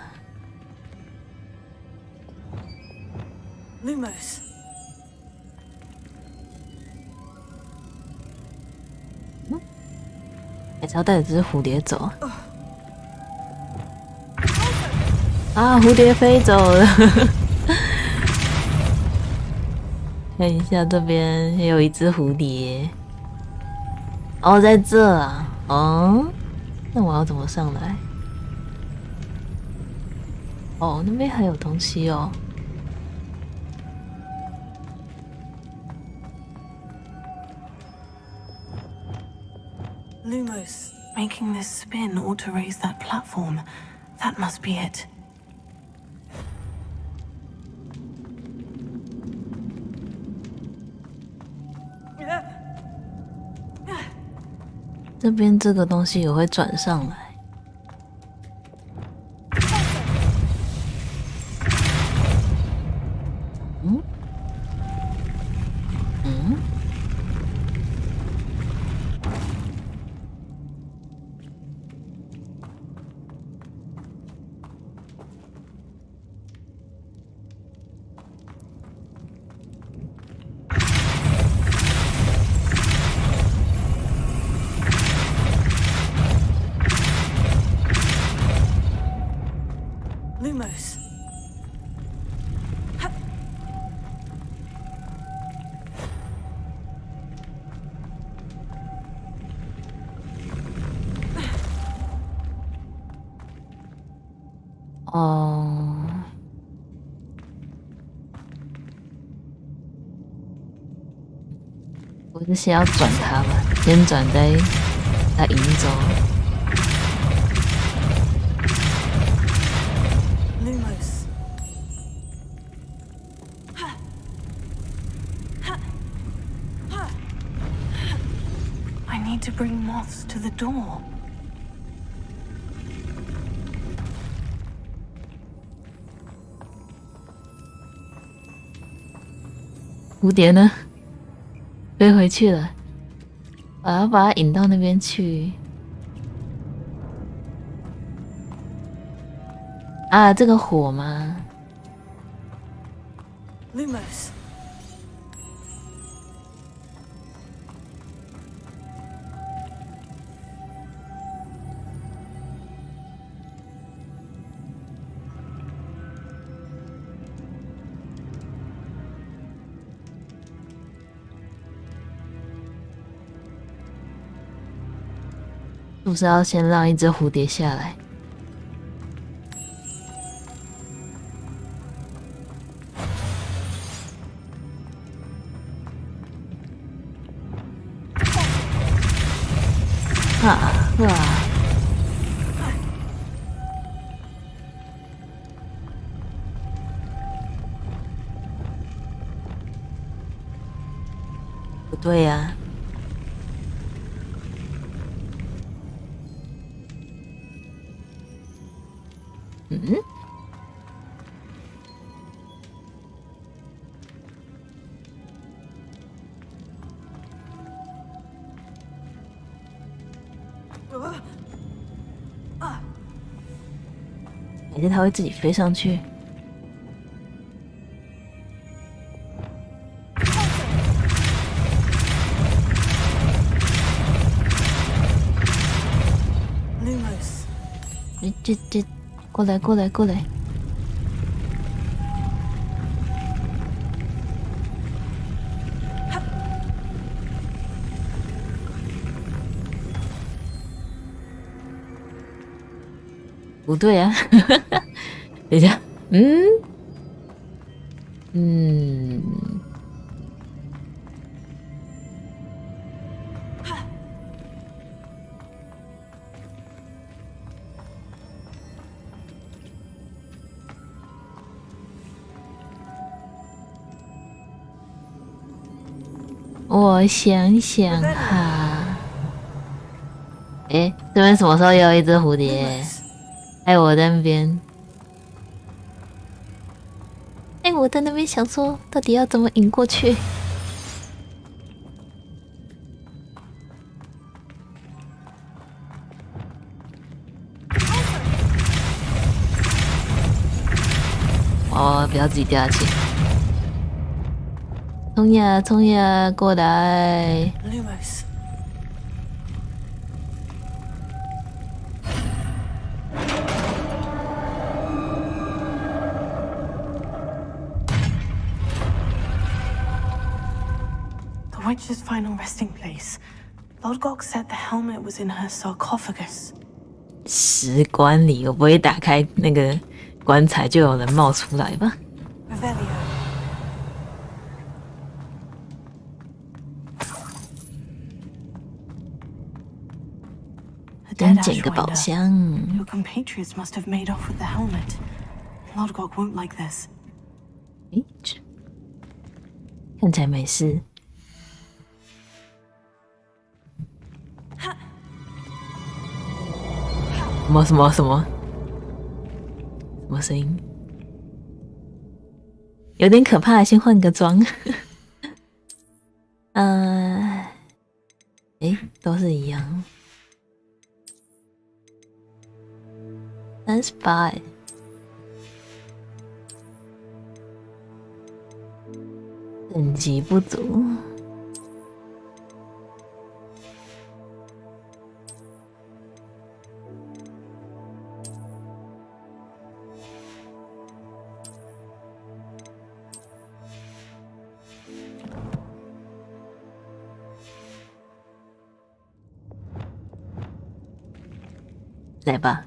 Lumos. 还是要带着这只蝴蝶走啊！蝴蝶飞走了。看一下这边也有一只蝴蝶。哦，在这啊。哦，那我要怎么上来？哦，那边还有东西哦。Lumos, making this spin ought to raise that platform. That must be it. 这边这个东西也会转上来。Lumos. 哦，我是先要转它吧，先转再引走。Lumos. I need to bring moths to the door. 蝴蝶呢？飞回去了。我要把它引到那边去。啊，这个火吗？ Lumos. 是不是要先让一只蝴蝶下来？哇！不对呀。嗯？还是它会自己飞上去？这，过来！不对啊，等一下，我想想哈。诶，这边什么时候也有一只蝴蝶？哎，我在那边。哎，我在那边想说，到底要怎么引过去？哦，不要自己掉下去！冲呀冲呀，过来！ Lumos. The witch's final resting place. 𝘏𝘏𝘁 said the helmet was in her sarcophagus. 石棺里，我不会打开那个棺材就有人冒出来吧？ Revelio. 真捡个宝箱。 Your compatriots must have made off with the helmet. 𝘏𝘏𝘁 won't like this. 诶，看起来没事。什么声音？有点可怕，先换个妆。诶，都是一样。38。等级不足。来吧。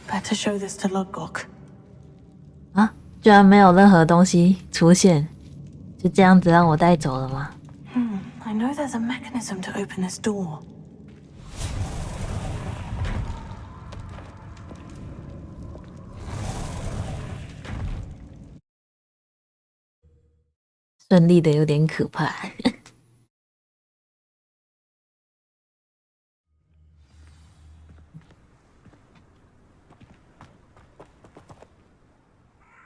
Better show this to 𝘏𝘏𝘁. 啊，居然没有任何东西出现，就这样子让我带走了吗？ I know there's a mechanism to open this door. 顺利的有点可怕。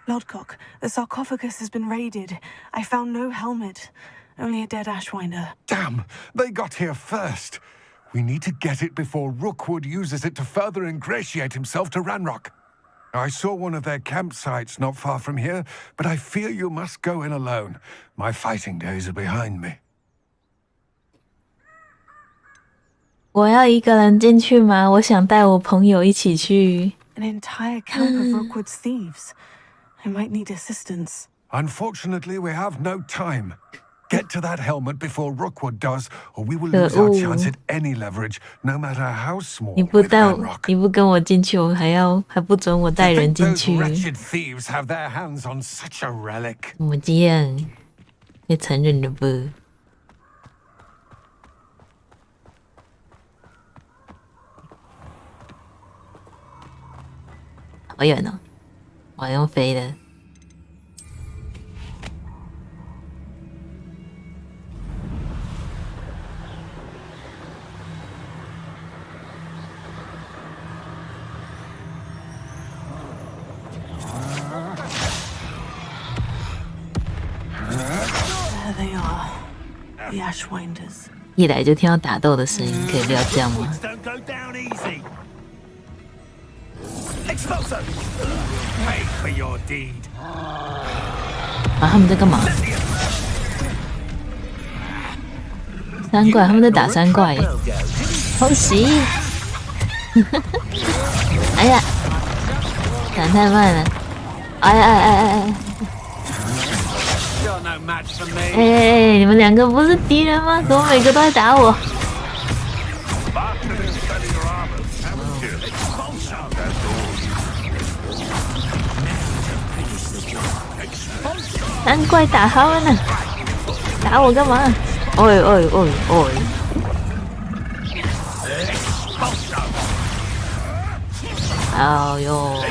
𝘏𝘏𝘁, the sarcophagus has been raided. I found no helmet, only a dead 𝘓𝘓𝘓. Damn, they got here first. We need to get it before Rookwood uses it to further ingratiate himself to Ranrock. I saw one of their campsites not far from here, but I fear you must go in alone. My fighting days are behind me. 我要一个人进去吗？我想带我朋友一起去。 An entire camp of Rookwood's thieves. I might need assistance. Unfortunately, we have no time. Get to that helmet before Rookwood does, or we will lose our chance at any leverage, no matter how small. 你不跟我进去，我还不准我带人进去。 Wretched thieves have their hands on such a relic. 我这样，被承认了不？好远哦！我还用飞的。 There they are, the Ashwinders. 一来就听到打斗的声音，可以不要这样吗？ Don't go down easy. Expulso. Pay for your deed. 啊，他们在干嘛？三怪，他们在打三怪。偷袭！哎呀，闪太慢了！哎！哎，你们两个不是敌人吗？怎么每个都在打我？三怪打他们呢，打我干嘛？哎呦！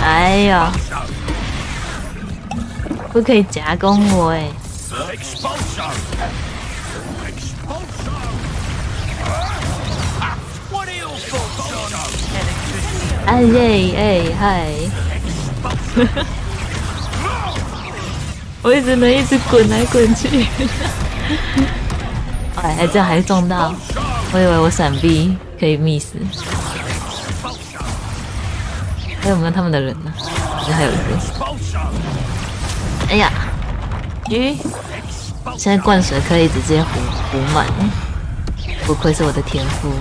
哎呦，不可以夹攻我哎！哎耶哎嗨！我一直能一直滚来滚去，哎，这样还撞到，我以为我闪避可以 miss。还有没有他们的人呢？好像还有一个。哎呀，现在灌水可以直接糊满，不愧是我的天赋。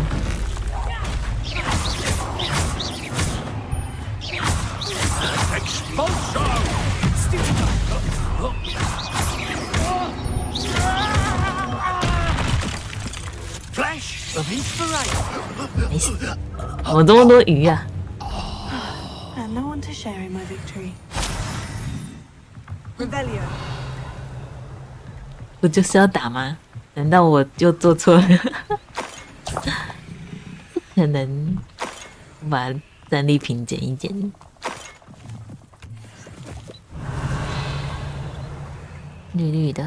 没事，我这么多鱼啊！ And no one to share in my victory. Rebellion. 不就是要打吗？难道我就做错了？可能把战利品减一减。绿绿的。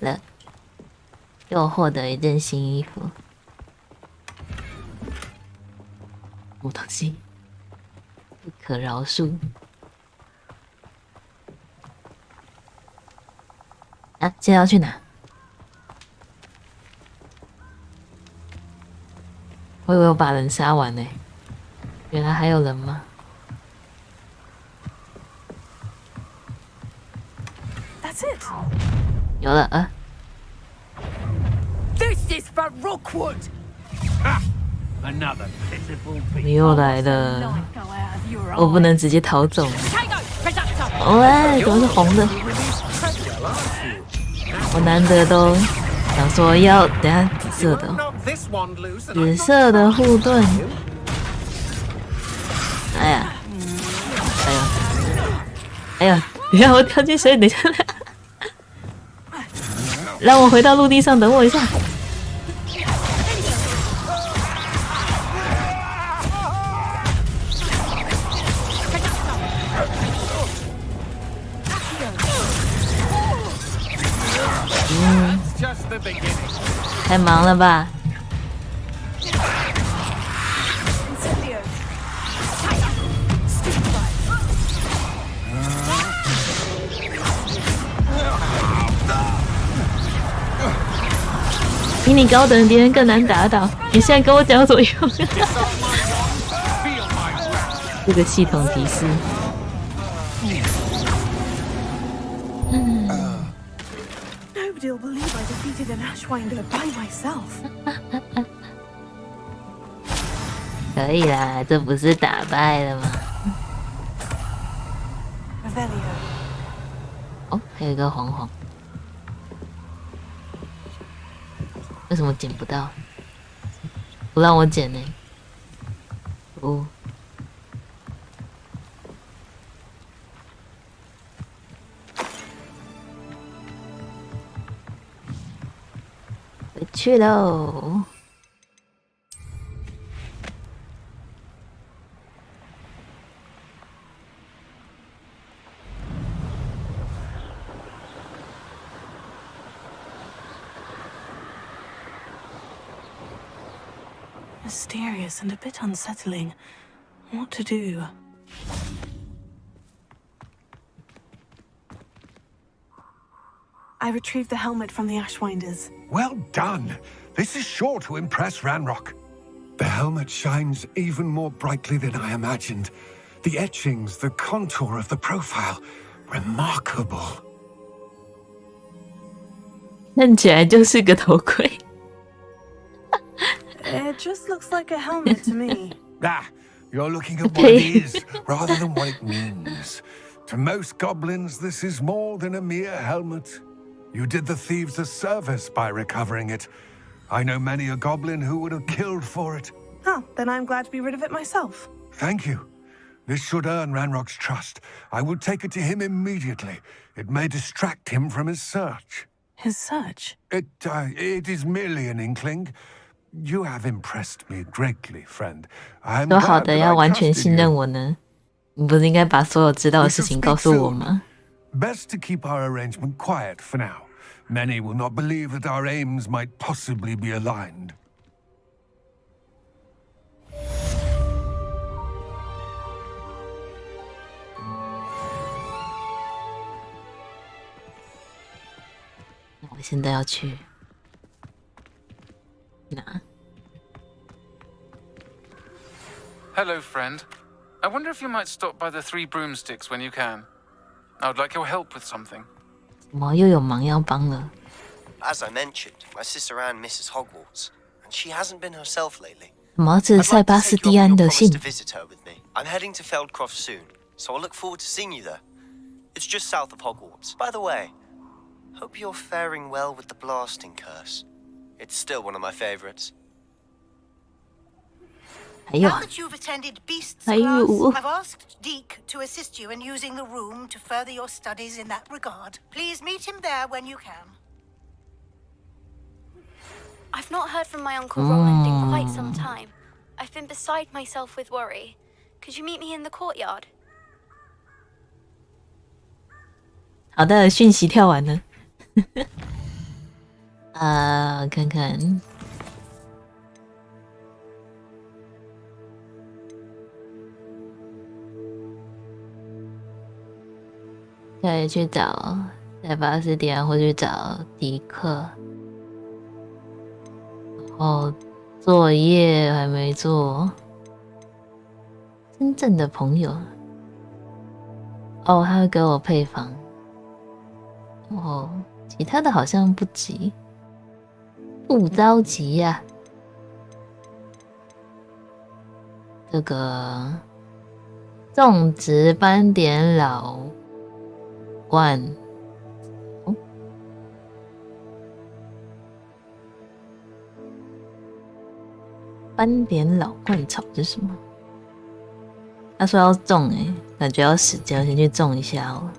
了。 又获得一件新衣服，什么东西？不可饶恕啊！现在要去哪？我以为我把人杀完呢，原来还有人吗？ That's it. 有了啊！ This is for Rookwood. Another pitiful 你又来了，我不能直接逃走。喂，怎么是红的？我难得都想说要等下紫色的，紫色的护盾。哎呀，哎呀，哎呀！等一下，我跳进水里，等一下，让我回到陆地上，等我一下。 太忙了吧？比你高等的敌人更难打倒。你现在跟我讲有什么用？这个系统提示。 Nobody will believe I defeated an 𝘱𝘦𝘵 by myself. 可以啦，这不是打败了吗？ Revelio. 哦，还有一个黄黄，为什么捡不到？不让我捡呢？哦。 去喽！ Mysterious and a bit unsettling. What to do? I retrieved the helmet from the 𝘱𝘦𝘵s. Well done. This is sure to impress Ranrock. The helmet shines even more brightly than I imagined. The etchings, the contour of the profile, remarkable. 看起来就是个头盔。It just looks like a helmet to me. Ah, you're looking at what it is rather than what it means. To most goblins, this is more than a mere helmet. You did the thieves a service by recovering it. I know many a goblin who would have killed for it. Oh, then I'm glad to be rid of it myself. Thank you. This should earn Ranrock's trust. I will take it to him immediately. It may distract him from his search. His search? It is merely an inkling. You have impressed me greatly, friend. I'm 说好 glad 的 that 要 I 完全 trusted 信任 you. 我呢？你不是应该把所有知道的 We 事 shall 情告 speak 诉我 soon. 吗？ Best to keep our arrangement quiet for now. Many will not believe that our aims might possibly be aligned. 那我现在要去哪？ Hello, friend. I wonder if you might stop by the Three Broomsticks when you can. I would like your help with something. 怎么又有忙要帮了？ As I mentioned, my sister Anne misses Hogwarts, and she hasn't been herself lately. 什么是 I'd 塞 like 巴 to 斯 take you 蒂 up on 安 your 的 promise 信？ to visit her with me. I'm heading to Feldcroft soon, so I look forward to seeing you there. It's just south of Hogwarts. By the way, hope you're faring well with the blasting curse. It's still one of my favorites. 还有 Now that you've attended Beast's 还 class, 有 I've asked Deke to assist you in using the room to further your studies in that regard. Please meet him there when you can. I've not heard from my Uncle Roland in quite some time. I've been beside myself with worry. Could you meet me in the courtyard? 好的，讯息跳完了。看看。再去找塞巴斯蒂安，或去找迪克。然后作业还没做。真正的朋友。哦，他会给我配方。哦，其他的好像不急，不着急呀。这个种植斑点老灌，斑点老灌草是什么？他说要种感觉要时间，我先去种一下好了。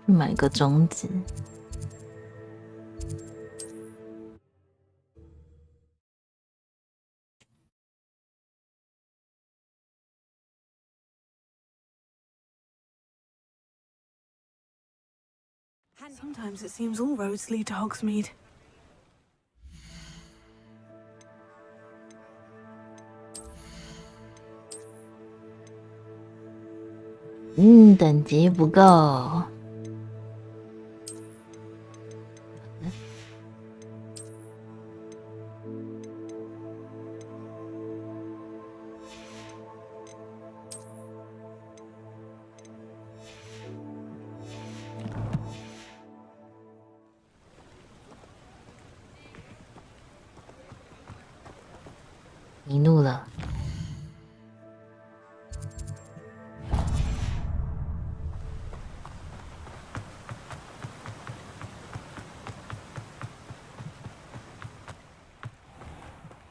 买个种子。Sometimes it seems all roads lead to Hogsmeade. 等级不够。迷路了。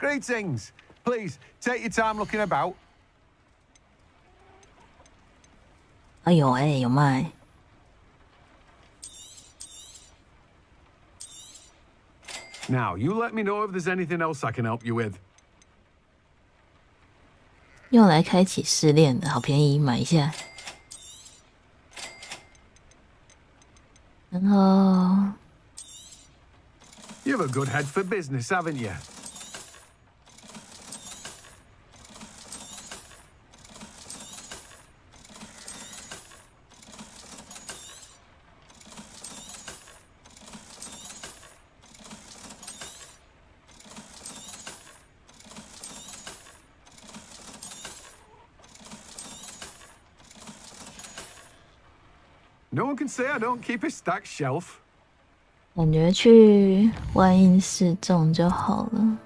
Greetings. Please, take your time looking about. 哎呦有卖。Now, you let me know if there's anything else I can help you with. 用来开启试炼的，好便宜，买一下。然后 You've a good head for business, haven't you? No one can say I don't keep a stacked shelf. 感觉去万应室种就好了。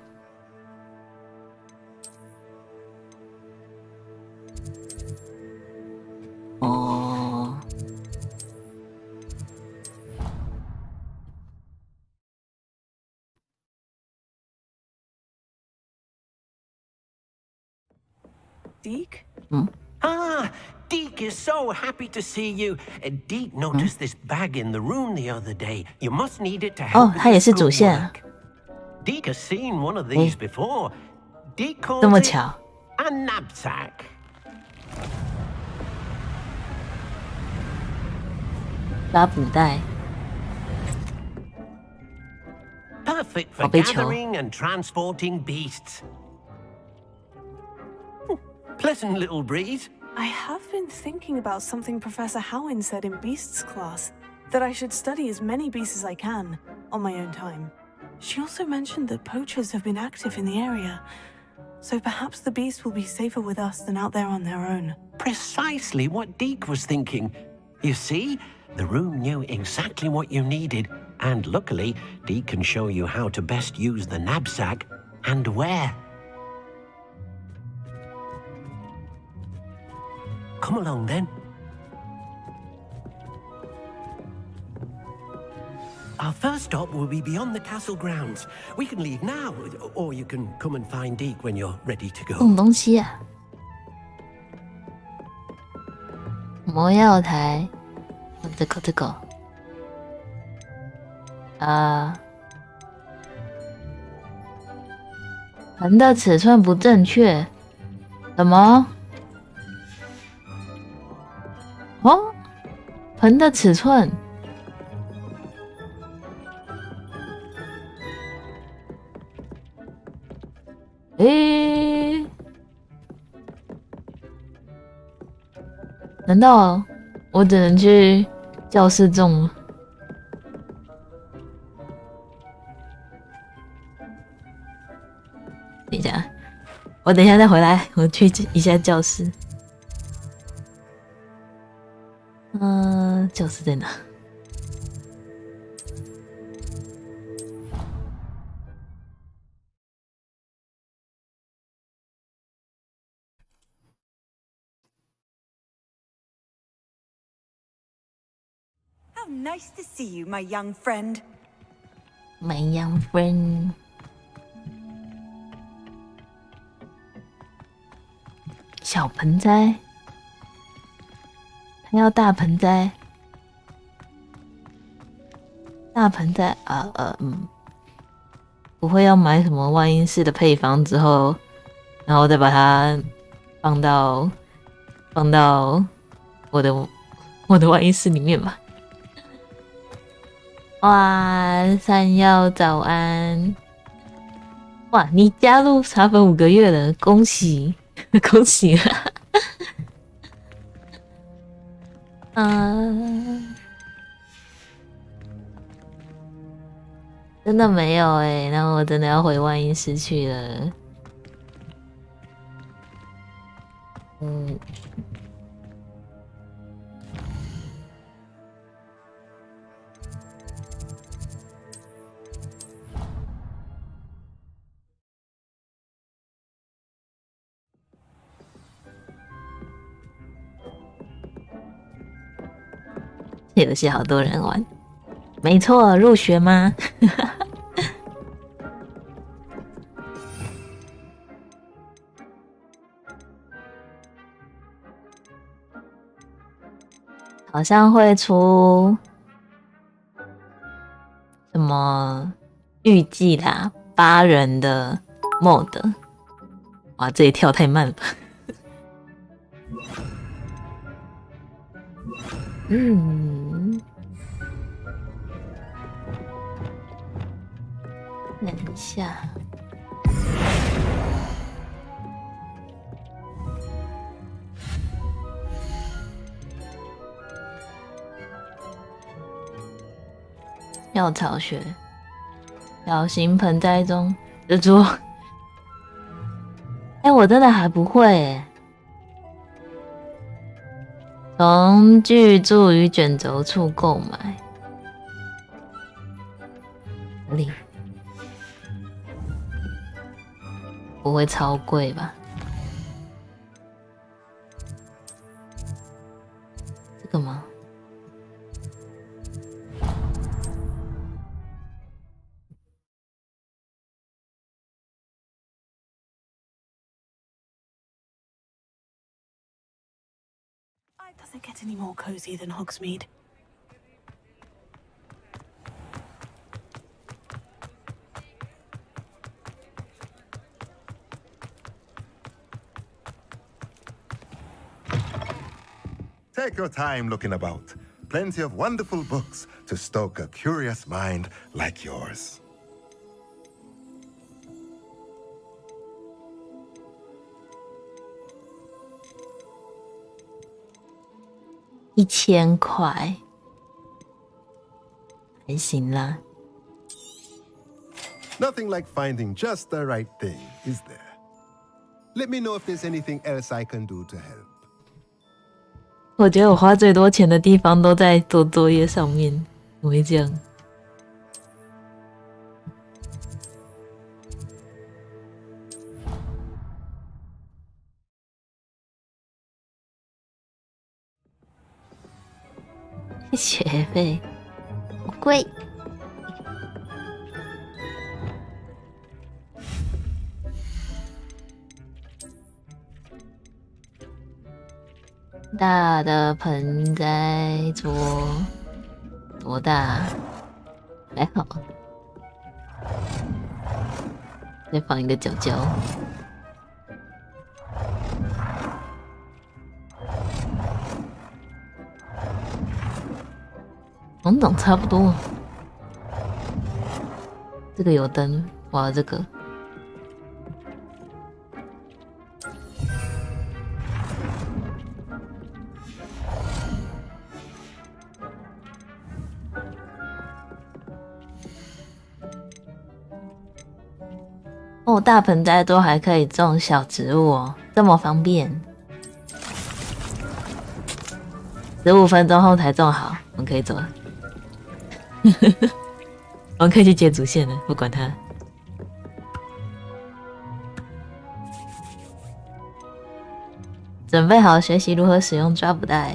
哦， Deke? Ah, Deke is so happy to see you. Deke noticed this bag in the room the other day. You must need it to help. 哦，他也是主线啊。Deke has seen one of these before. Deke calls 这么 it 巧。 a knapsack. 抓捕袋。 Perfect for 宝贝球。 gathering and transporting beasts. Pleasant little breeze. I have been thinking about something Professor Howin said in Beasts class, that I should study as many beasts as I can, on my own time. She also mentioned that poachers have been active in the area, so perhaps the beasts will be safer with us than out there on their own. Precisely what Deke was thinking. You see, the room knew exactly what you needed, and luckily, Deke can show you how to best use the knapsack and where. Come along then. Our first stop will be beyond the castle grounds. We can leave now, or you can come and find Deke when you're ready to go. 送东西啊！魔药台，这个盆的尺寸不正确，什么？哦，盆的尺寸。诶，难道我只能去教室种了？等一下，我等一下再回来，我去一下教室。教室在哪？How nice to see you, my young friend. My young friend. 小盆栽，他要大盆栽。大盆栽不会要买什么万应室的配方之后，然后再把它放到我的万应室里面吧。哇，山药早安！哇，你加入茶粉5个月了，恭喜恭喜真的没有欸，那我真的要回万应室去了。这游戏好多人玩，没错，入学吗？好像会出什么预计啦，8人的 mod。哇，这一跳太慢了吧！等一下，药草学，小型盆栽中蜘蛛。我真的还不会耶。从巨著与卷轴处购买。哪里？不会超贵吧？这个吗？ Does it get any more cozy than Hogsmeade? Take your time looking about. Plenty of wonderful books to stoke a curious mind like yours. 1000块，还行啦。Nothing like finding just the right thing, is there? Let me know if there's anything else I can do to help. 我觉得我花最多钱的地方都在做作业上面，怎么会这样？学费好贵。大的盆栽桌多大？还好。再放一个角角。红种差不多。这个有灯，我要这个。哦，大盆栽都还可以种小植物哦，这么方便。15分钟后才种好，我们可以走了。我们可以去接主线了，不管它。准备好学习如何使用抓捕袋。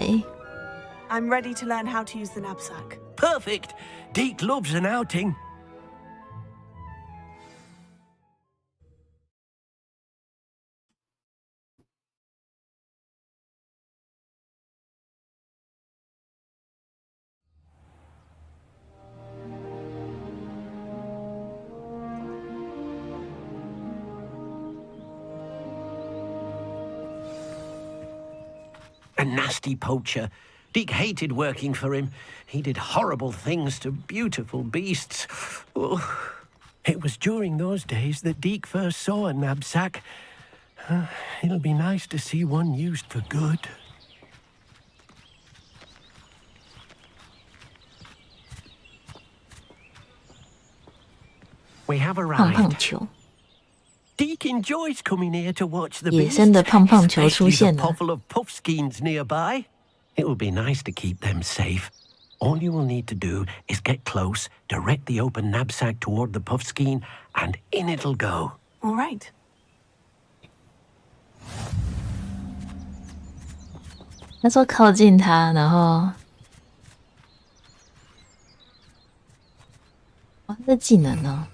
I'm ready to learn how to use the knapsack. Perfect. Deke loves an outing. A nasty poacher. Deke hated working for him. He did horrible things to beautiful beasts. Oh. It was during those days that Deke first saw a knapsack. It'll be nice to see one used for good. We have arrived. 胖胖球。Deke enjoys coming here to watch the 野生的胖胖球出现 beasts, 了。 especially the puffle of puffskeins nearby. It would be nice to keep them safe. All you will need to do is get close, direct the open knapsack toward the puffskein, and in it'll go. All right. 他说靠近它，然后，哇，这技能哦。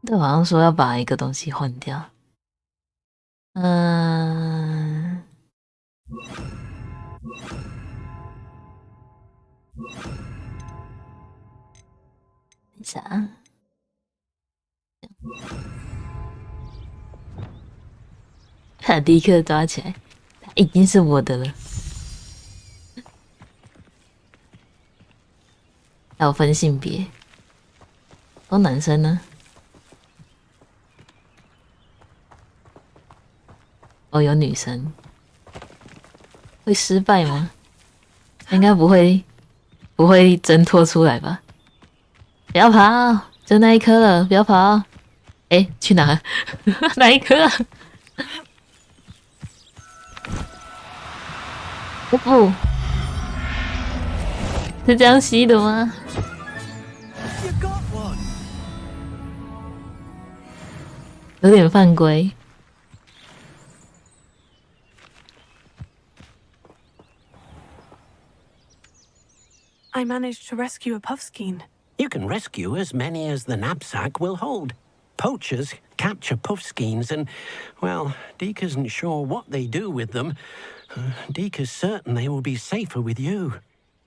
对，好像说要把一个东西换掉。等一下啊，把迪克抓起来，他已经是我的了。还有分性别，都男生呢？哦，有女生，会失败吗？应该不会，不会挣脱出来吧？不要跑，就那一颗了，不要跑！哎，去哪？哪一颗？不，是这样吸的吗？有点犯规。I managed to rescue a puffskein. You can rescue as many as the knapsack will hold. poachers capture puffskeins and, well, Ďeck isn't sure what they do with them. Ďeck is certain they will be safer with you.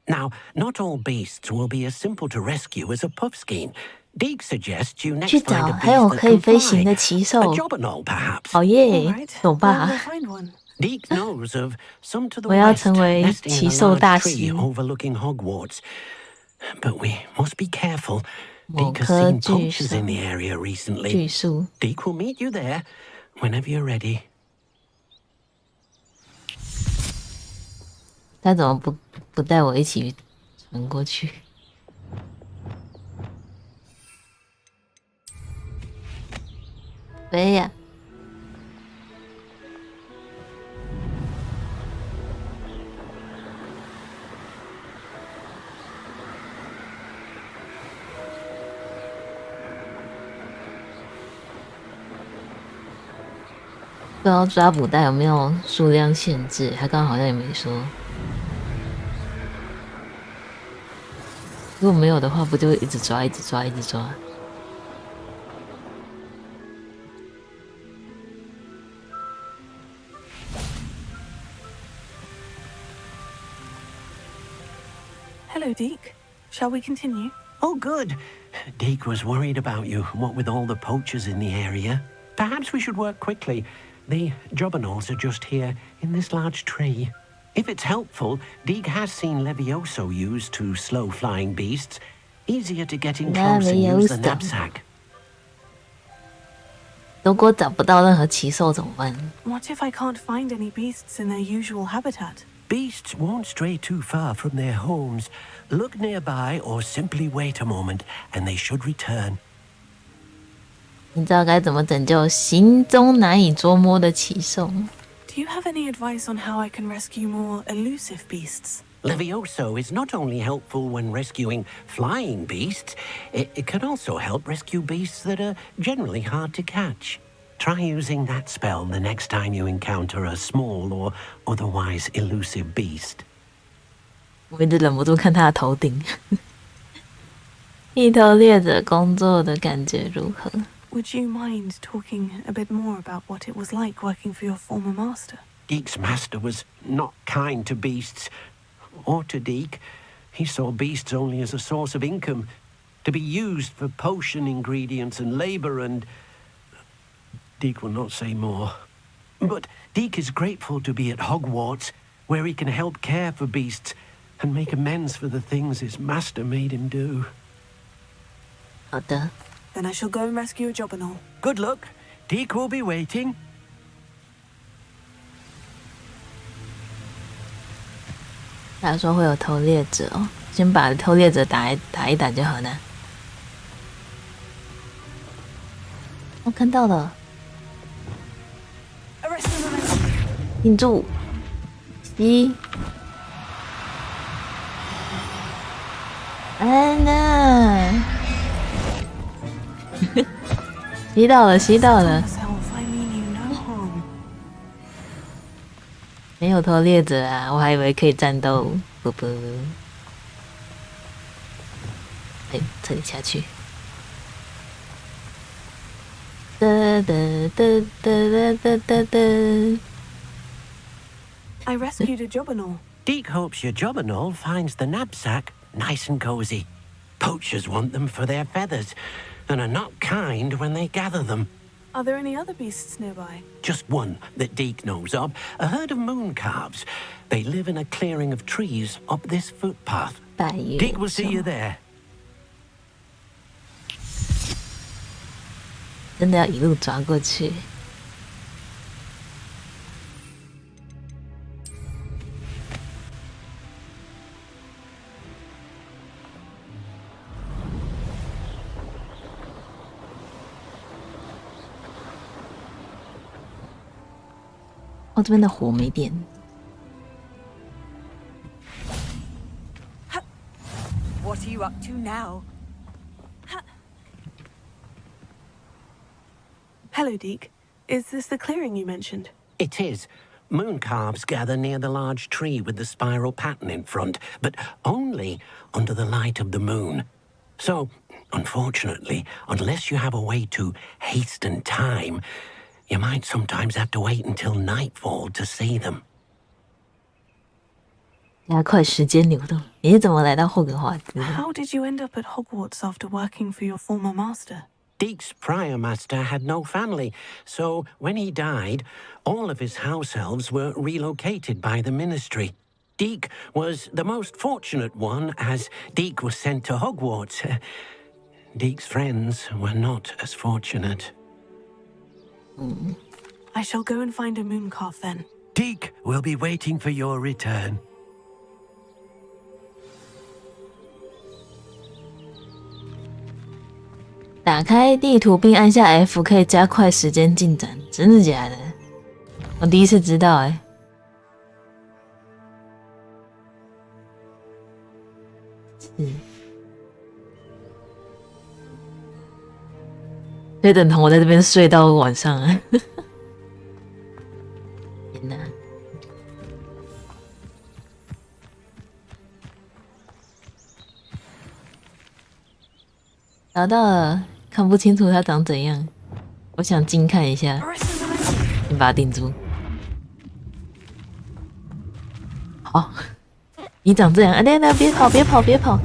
Now, not all beasts will be as simple to rescue as a puffskein. Ďeck suggests you next 去 find 找 a 还有 beast 可 that 以 can 飞行 fly. 的骑 A 兽。 𝘠𝘠𝘠𝘠, perhaps. 好耶， Right. 走 Where 吧 will I。find one? Ďeck knows of some to the 我要 west, 成为 nesting 骑 in a 兽大 large 师。 tree overlooking Hogwarts. But we must be careful. 某 Ďeck has 棵 seen 巨 poachers 树 in the area recently. 巨树。 Ďeck will meet you there whenever you're ready. 他怎么不带我一起传过去？飞呀！不知道抓捕袋有没有数量限制？他刚刚好像也没说。如果没有的话，不就会一直抓，一直抓，一直抓？ Hello, Ďeck. Shall we continue? Oh, good. Ďeck was worried about you, what with all the poachers in the area. Perhaps we should work quickly. The 𝘱𝘠𝘠𝘠 are just here, in this large tree. If it's helpful, Ďeck has seen 𝘧𝘬𝘀 used to slow flying beasts. Easier to get in close and use the knapsack. 如果找不到任何骑兽怎么办？ What if I can't find any beasts in their usual habitat? Beasts won't stray too far from their homes. Look nearby or simply wait a moment, and they should return. 你知道该怎么拯救行踪难以捉摸的骑兽？ Do you have any advice on how I can rescue more elusive beasts? 𝘧𝘬𝘀 is not only helpful when rescuing flying beasts, it can also help rescue beasts that are generally hard to catch. Try using that spell the next time you encounter a small or otherwise elusive beast. 我一直忍不住看他的头顶。一头猎者工作的感觉如何？ Would you mind talking a bit more about what it was like working for your former master? Ďeck's master was not kind to beasts, or to Ďeck. He saw beasts only as a source of income, to be used for potion ingredients and labor, and Ďeck will not say more. But Ďeck is grateful to be at Hogwarts, where he can help care for beasts and make amends for the things his master made him do. 好的。 Then I shall go and rescue 𝘱𝘠𝘠𝘠. Good luck. Ďeck will be waiting. 他说会有偷猎者哦，先把偷猎者打一打就好了。我看到了，定住，吸，安娜，吸到了，吸到了。 没有偷猎者啊，我还以为可以战斗，啵啵。哎，这里下去。哒哒哒哒哒哒哒。I rescued 𝘱𝘠𝘠𝘠. Ďeck hopes your 𝘱𝘠𝘠𝘠 finds the knapsack nice and cozy. Poachers want them for their feathers, and are not kind when they gather them. Are there any other beasts nearby? Just one that Ďeck knows of, a herd of mooncalves. They live in a clearing of trees up this footpath. Ďeck will see you there. 真的要一路抓过去。哦，这边的火没电。 What are you up to now? Hello, Ďeck. Is this the clearing you mentioned? It is. Mooncalves gather near the large tree with the spiral pattern in front, but only under the light of the moon. So, Unfortunately, unless you have a way to hasten time, you might sometimes have to wait until nightfall to see them. 加快时间流动。你是怎么来到霍格华兹的？ How did you end up at Hogwarts after working for your former master? Deek's prior master had no family, so when he died, all of his house elves were relocated by the ministry. Deek was the most fortunate one, as Deek was sent to Hogwarts. Deek's friends were not as fortunate. I shall go and find a moon calf then. Deek will be waiting for your return. 打开地图并按下 F 可以加快时间进展，真的假的？我第一次知道欸。是。所以等同我在这边睡到晚上啊！天哪！找到了，看不清楚它长怎样，我想近看一下。先把它定住。好，你长这样，等等，别跑，别跑，别跑！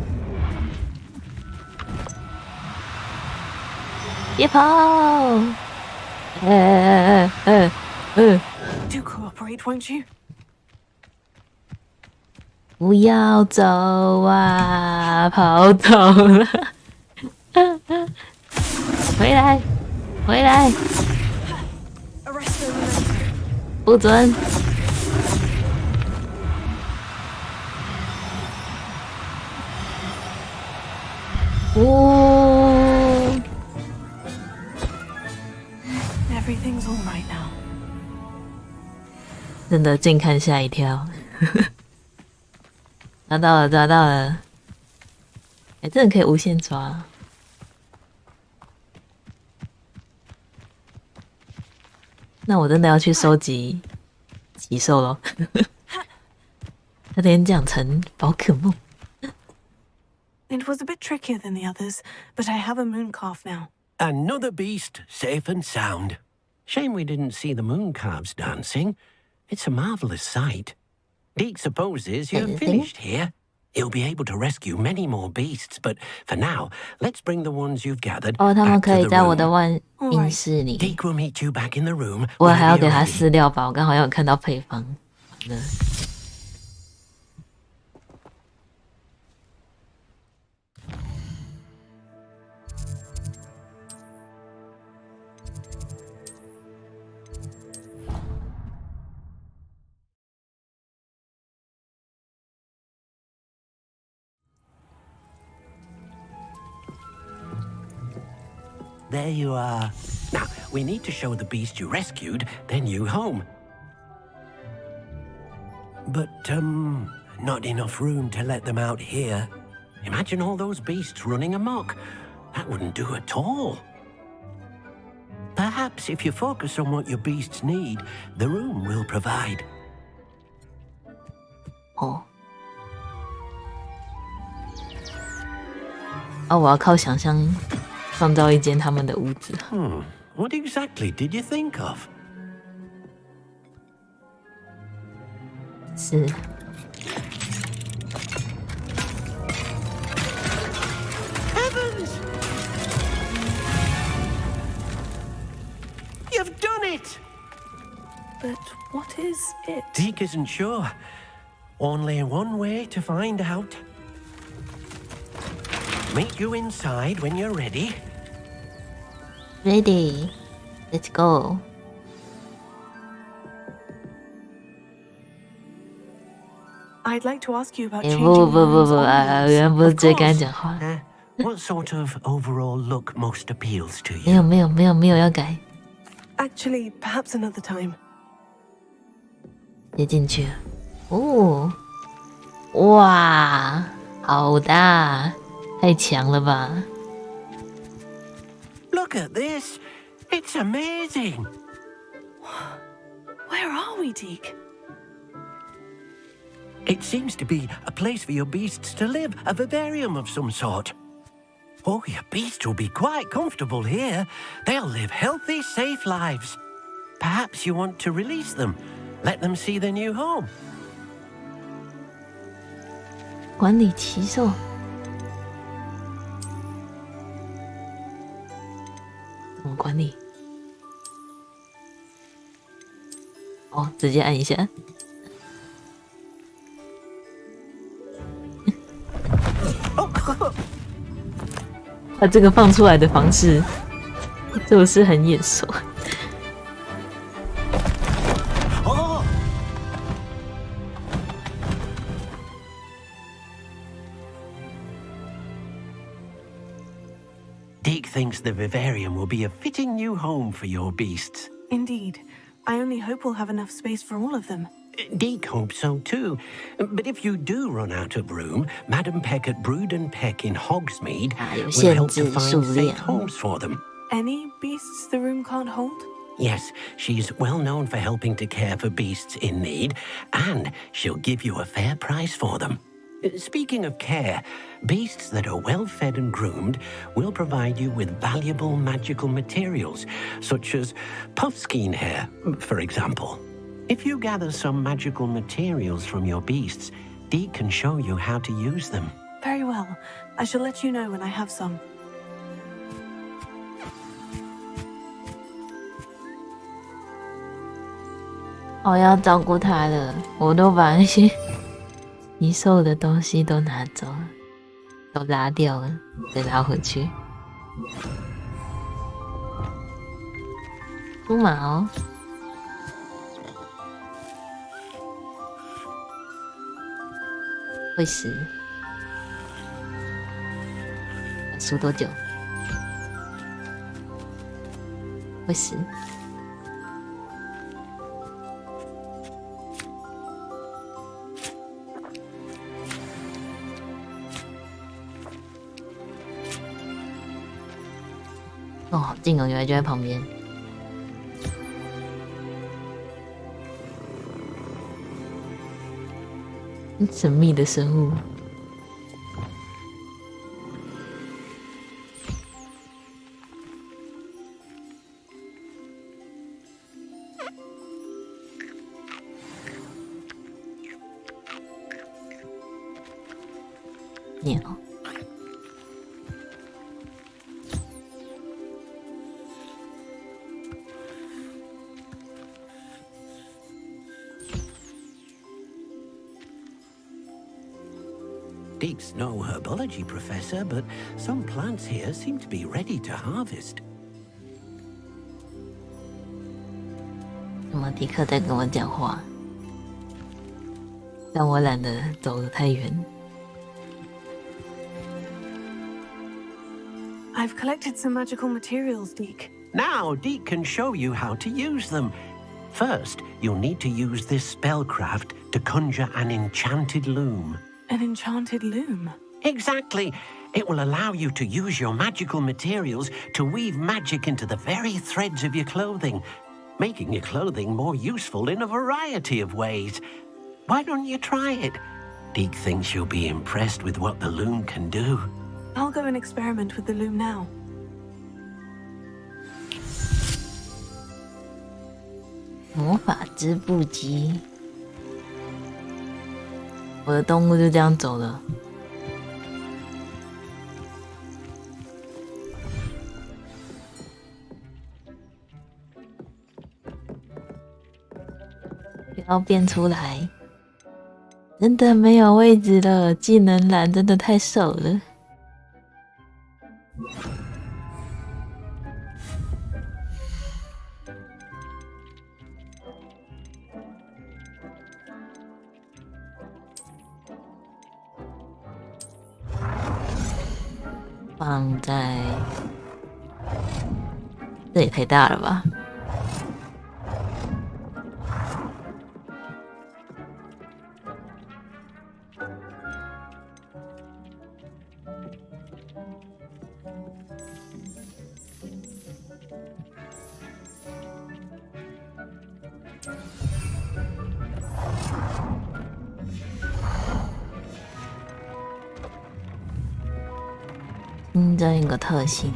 别跑！Do cooperate, won't you? 不要走啊，跑走了！回来，回来！不准！Everything's all right now. 真的近看吓一跳。抓到了，抓到了！哎，真的可以无限抓。那我真的要去收集奇兽咯。差点讲成宝可梦。It was a bit trickier than the others, but I have a moon calf now. Another beast, safe and sound. Shame we didn't see the moon calves dancing. It's a marvelous sight. Deek supposes you're finished here. You'll be able to rescue many more beasts, but for now, let's bring the ones you've gathered 哦，他们 back 可 to 以 the 在我的 room. 万阴室里。 Deek will meet you back in the room. 我还要 whenever 给 you're 他 ready. 饲料吧，我刚好像有看到配方。好的。There you are. Now, we need to show the beast you rescued, then you home. But, not enough room to let them out here. Imagine all those beasts running amok. That wouldn't do at all. Perhaps if you focus on what your beasts need, the room will provide. 哦。哦，我要靠想象创造一间他们的屋子。What exactly did you think of? 是。Heavens! You've done it! But what is it? Deek isn't sure. Only one way to find out. Meet you inside when you're ready. Ready, let's go. ，I'd like to ask you about 哎， changing 不 rooms 啊， onwards. 原来不是 Of 直接跟他 course. 讲话。 What sort of overall look most appeals to 没 you? 有没有没有没有要改， Actually, perhaps another time. 直接进去了。哦，哇，好大，太强了吧！ Look at this. It's amazing. Where are we, Deek? It seems to be a place for your beasts to live, a vivarium of some sort. Oh, your beasts will be quite comfortable here. They'll live healthy, safe lives. Perhaps you want to release them. Let them see their new home. 管理骑兽。怎么管理？哦，直接按一下。他这个放出来的方式，是不是很眼熟？哦。Deke thinks the vivarium will be a fitting new home for your beasts. Indeed. I only hope we'll have enough space for all of them. Deke hopes so too. But if you do run out of room, Madam Peck at Brood and Peck in Hogsmeade will help to find safe homes for them. Any beasts the room can't hold? Yes, she's well known for helping to care for beasts in need, and she'll give you a fair price for them. Speaking of care, beasts that are well fed and groomed will provide you with valuable magical materials, such as puffskein hair, for example. If you gather some magical materials from your beasts, Deke can show you how to use them. Very well. I shall let you know when I have some. 我要照顾他了，我都把那些遗兽的东西都拿走了，都拉掉了，再拉回去。猪毛，会死，输多久？会死。哦，好近哦，原来就在旁边。神秘的生物。鸟。Deke's no herbology professor, but some plants here seem to be ready to harvest. 怎么迪克在跟我讲话？但我懒得走得太远。I've collected some magical materials, Deke. Now Deke can show you how to use them. First, you'll need to use this spellcraft to conjure an enchanted loom. An enchanted loom? Exactly. It will allow you to use your magical materials to weave magic into the very threads of your clothing, making your clothing more useful in a variety of ways. Why don't you try it? Deke thinks you'll be impressed with what the loom can do. I'll go and experiment with the loom now. 魔法织布机。我的动物就这样走了。不要变出来，真的没有位置了。技能栏真的太瘦了。放在，这也太大了吧！新增一个特性。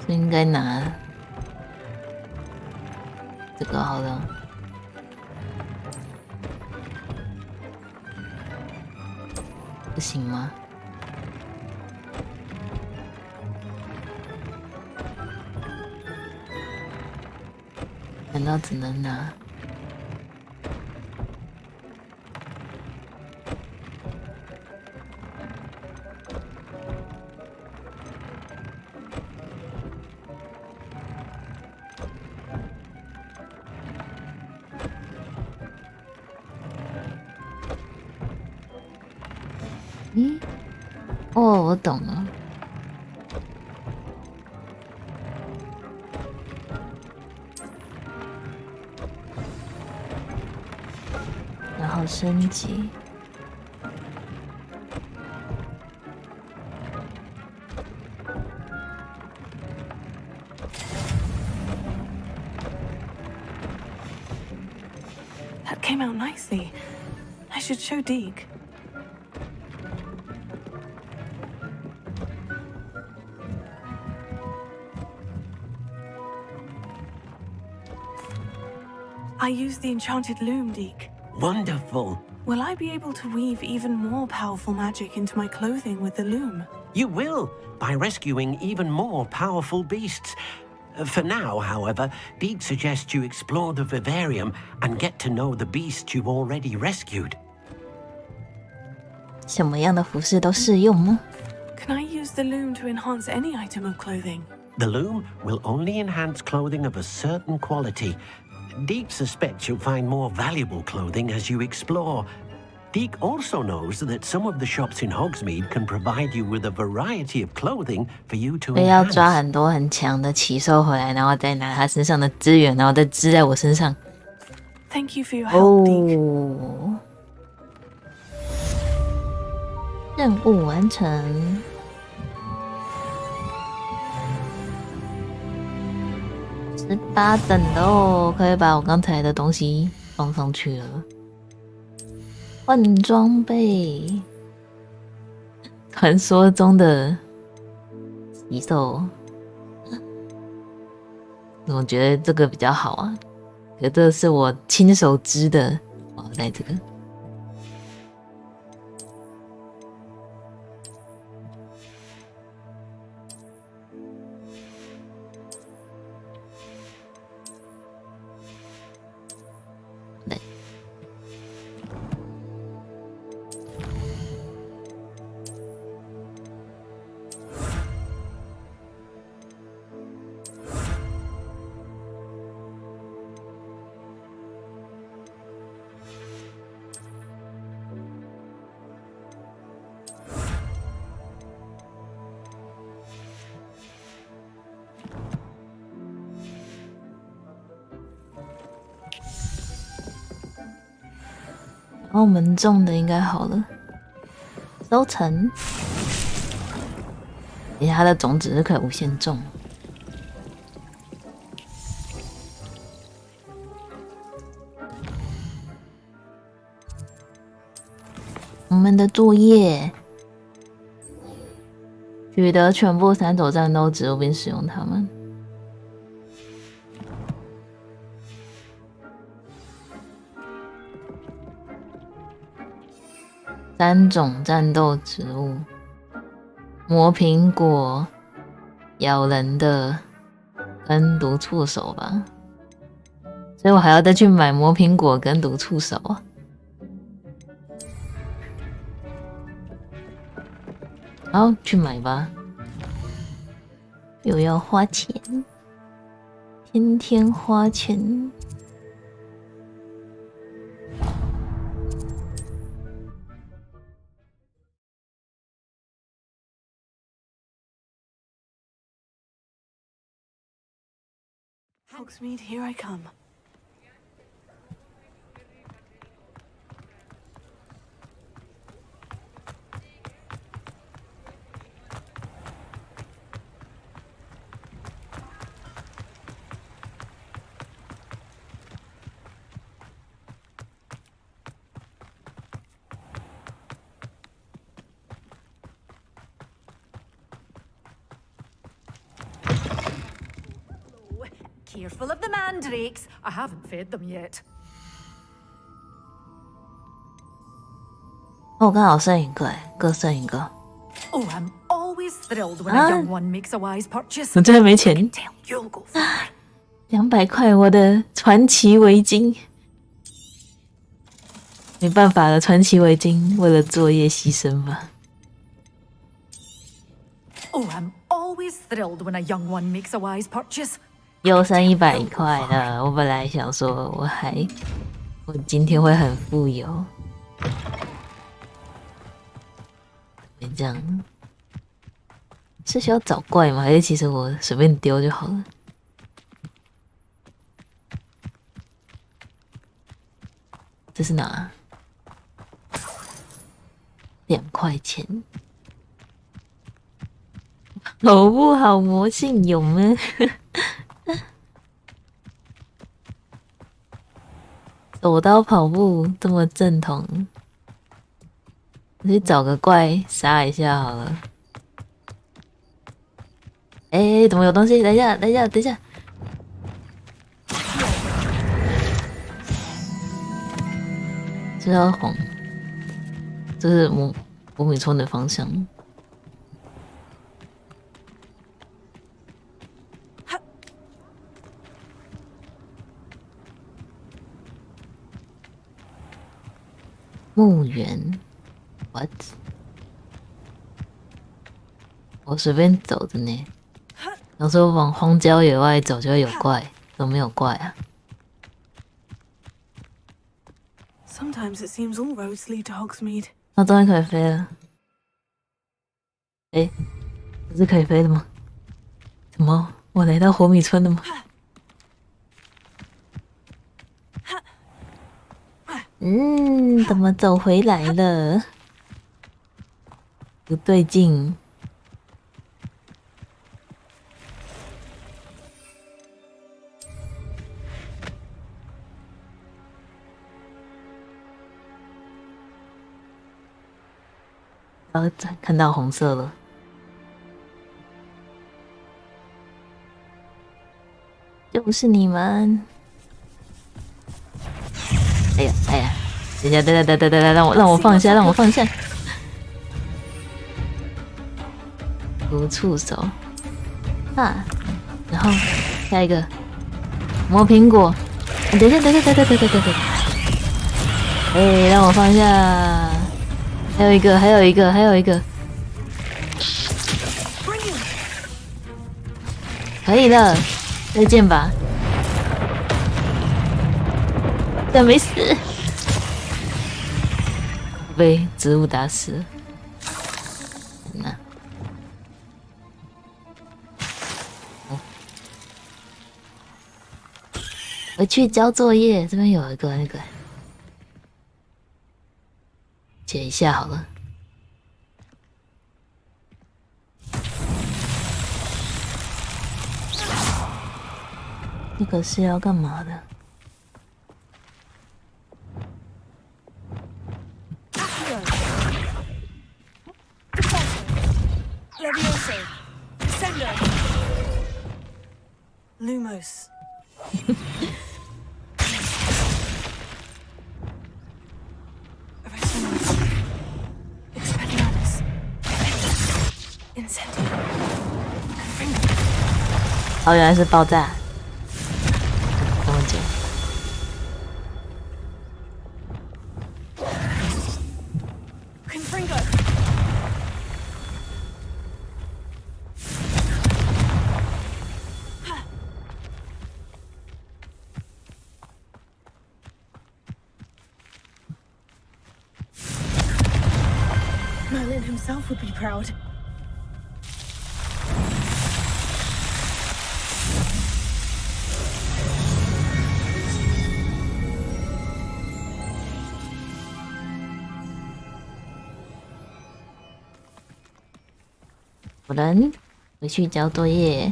是应该拿这个好了。不行吗？难道只能拿？咦？哦，我懂了。然后升级。That came out nicely. I should show Deke. I used the enchanted loom, Deke. Wonderful. Will I be able to weave even more powerful magic into my clothing with the loom? You will, by rescuing even more powerful beasts. For now, however, Deke suggests you explore the vivarium and get to know the beasts you've already rescued. 什么样的服饰都适用吗？ Can I use the loom to enhance any item of clothing? The loom will only enhance clothing of a certain quality. Deke suspects you'll find more valuable clothing as you explore. Deke also knows that some of the shops in Hogsmeade can provide you with a variety of clothing for you to 所以要 enhance. 抓很多很强的奇兽回来，然后再拿他身上的资源，然后再织在我身上。Thank you for your help, Deke. 哦，任务完成。18等喽，可以把我刚才的东西放上去了。换装备，传说中的奇兽，我觉得这个比较好啊。可这是我亲手织的，我带这个。然后我们种的应该好了，收成。而且它的种子是可以无限种。我们的作业：取得全部3种战斗植物并使用它们。3种战斗植物：魔苹果、咬人的跟毒触手吧。所以我还要再去买魔苹果跟毒触手啊。好，去买吧。又要花钱，天天花钱。Hogsmeade, here I come. Careful of the mandrakes. I haven't fed them yet. 哦，我刚好剩一个，各剩一个。Oh, I'm always thrilled when a young one makes a wise purchase. 我真的没钱。 You'll go for it. 200块，我的传奇围巾。没办法了，传奇围巾为了作业牺牲吧。Oh, I'm always thrilled when a young one makes a wise purchase. 又剩100块了。我本来想说，我今天会很富有。怎么这样？是需要找怪吗？还是其实我随便丢就好了？这是哪？2块钱。好不好？魔性有吗？手刀跑步这么正统，我去找个怪杀一下好了。哎，怎么有东西？等一下，等一下，等一下！这要红，这是博米村的方向。墓园 ，what？ 我随便走的呢。有时候往荒郊野外走就会有怪，怎么没有怪啊？ Sometimes it seems all roads lead to Hogsmeade. 那终于可以飞了。哎，不是可以飞的吗？怎么我来到火米村了吗？怎么走回来了？不对劲。看到红色了，就是你们！哎呀哎呀！等一下，等，让我放下，让我放下！不触手啊！然后下一个磨苹果。等一下，哎，让我放下！还有一个，可以了，再见吧。但没死，被植物打死了。那，回去交作业，这边有一个那个。解一下好了。这个是要干嘛的？ Lumos. Incendio. 哦，原来是爆炸。这么久。Confringo. Merlin himself would be proud. 有人回去交作业。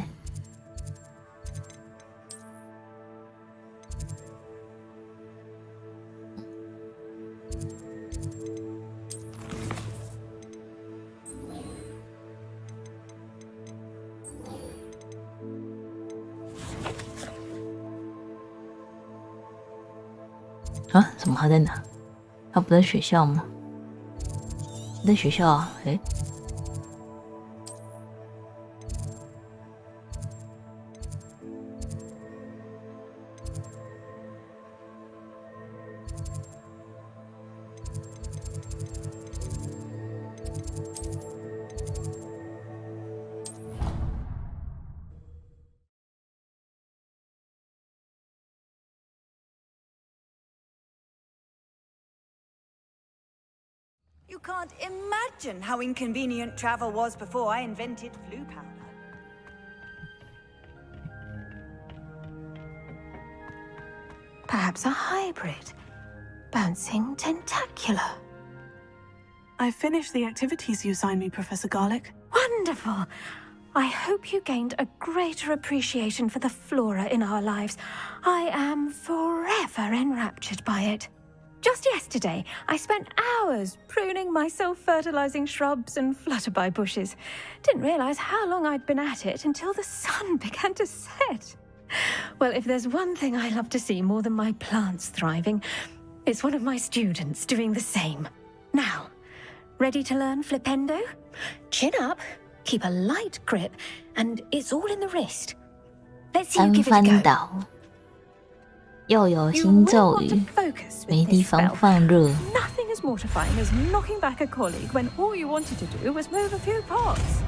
啊？什么？他在哪？他不在学校吗？在学校啊？诶。You can't imagine how inconvenient travel was before I invented flu powder. Perhaps a hybrid. Bouncing tentacular. I finished the activities you assigned me, Professor Garlick. Wonderful. I hope you gained a greater appreciation for the flora in our lives. I am forever enraptured by it. Just yesterday, I spent hours pruning my self-fertilizing shrubs and flutterby bushes. Didn't realize how long I'd been at it until the sun began to set. Well, if there's one thing I love to see more than my plants thriving, it's one of my students doing the same. Now, ready to learn flipendo? Chin up, keep a light grip, and it's all in the wrist. Let's see you give it a go. 又有新咒语，没地方放热。 Nothing as mortifying as knocking back a colleague when all you wanted to do was move a few pots.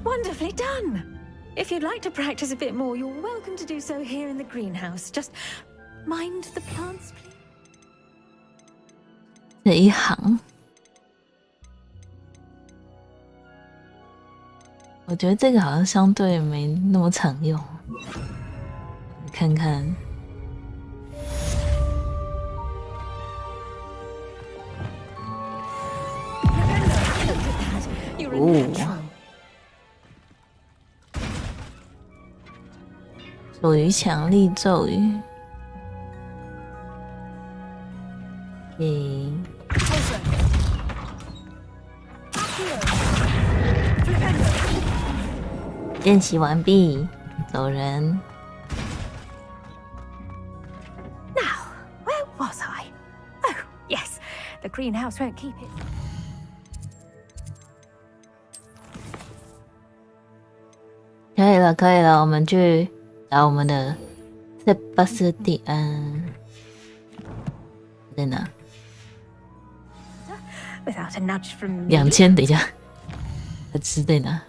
Wonderfully done. If you'd like to practice a bit more, you're welcome to do so here in the greenhouse. Just mind the plants, please. 这一行，我觉得这个好像相对没那么常用。你看看，哦，属于强力咒语。练习完毕，走人。 Now, where was I? Oh, yes, the greenhouse won't keep it. 可以了，可以了，我们去找我们的塞巴斯蒂安，在哪？ Without a nudge from 2000，等一下，他吃在哪？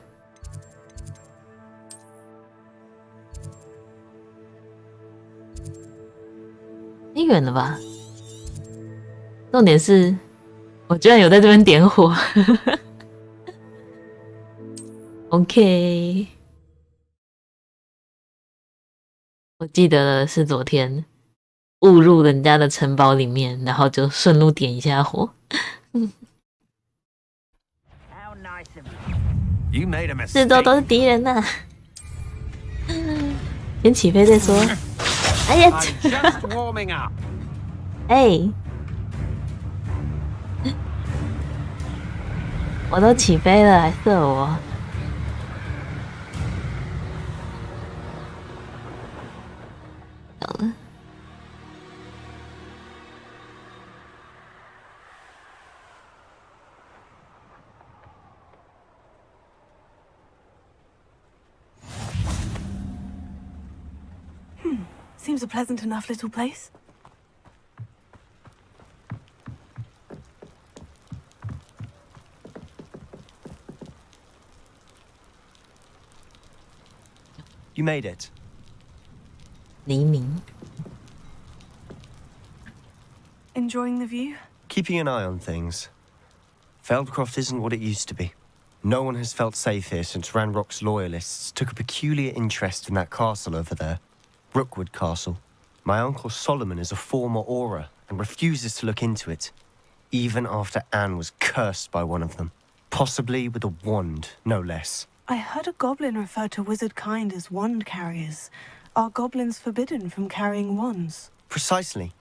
太远了吧？重点是，我居然有在这边点火。OK， 我记得是昨天误入人家的城堡里面，然后就顺路点一下火。四周都是敌人呐、先起飞再说。哎呀！哎，我都起飞了，还射我！走了。Seems a pleasant enough little place. You made it. 黎明。 Enjoying the view? Keeping an eye on things. Feldcroft isn't what it used to be. No one has felt safe here since Ranrock's loyalists took a peculiar interest in that castle over there. Rookwood Castle. My uncle Solomon is a former Auror and refuses to look into it, even after Anne was cursed by one of them. Possibly with a wand, no less. I heard a goblin refer to wizard kind as wand carriers. Are goblins forbidden from carrying wands? Precisely.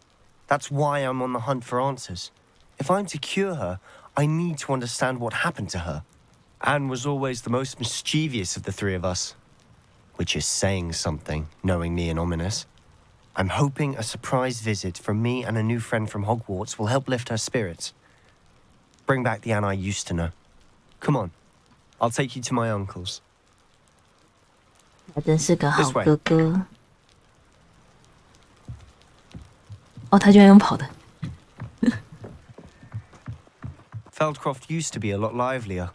That's why I'm on the hunt for answers. If I'm to cure her, I need to understand what happened to her. Anne was always the most mischievous of the three of us. which is saying something, knowing 𝘠𝘠𝘠𝘠𝘠. I'm hoping a surprise visit from me and a new friend from Hogwarts will help lift her spirits. Bring back the Anne I used to know. Come on, I'll take you to my uncle's. 他真是个好哥哥。哦，他居然用跑的。Feldcroft used to be a lot livelier.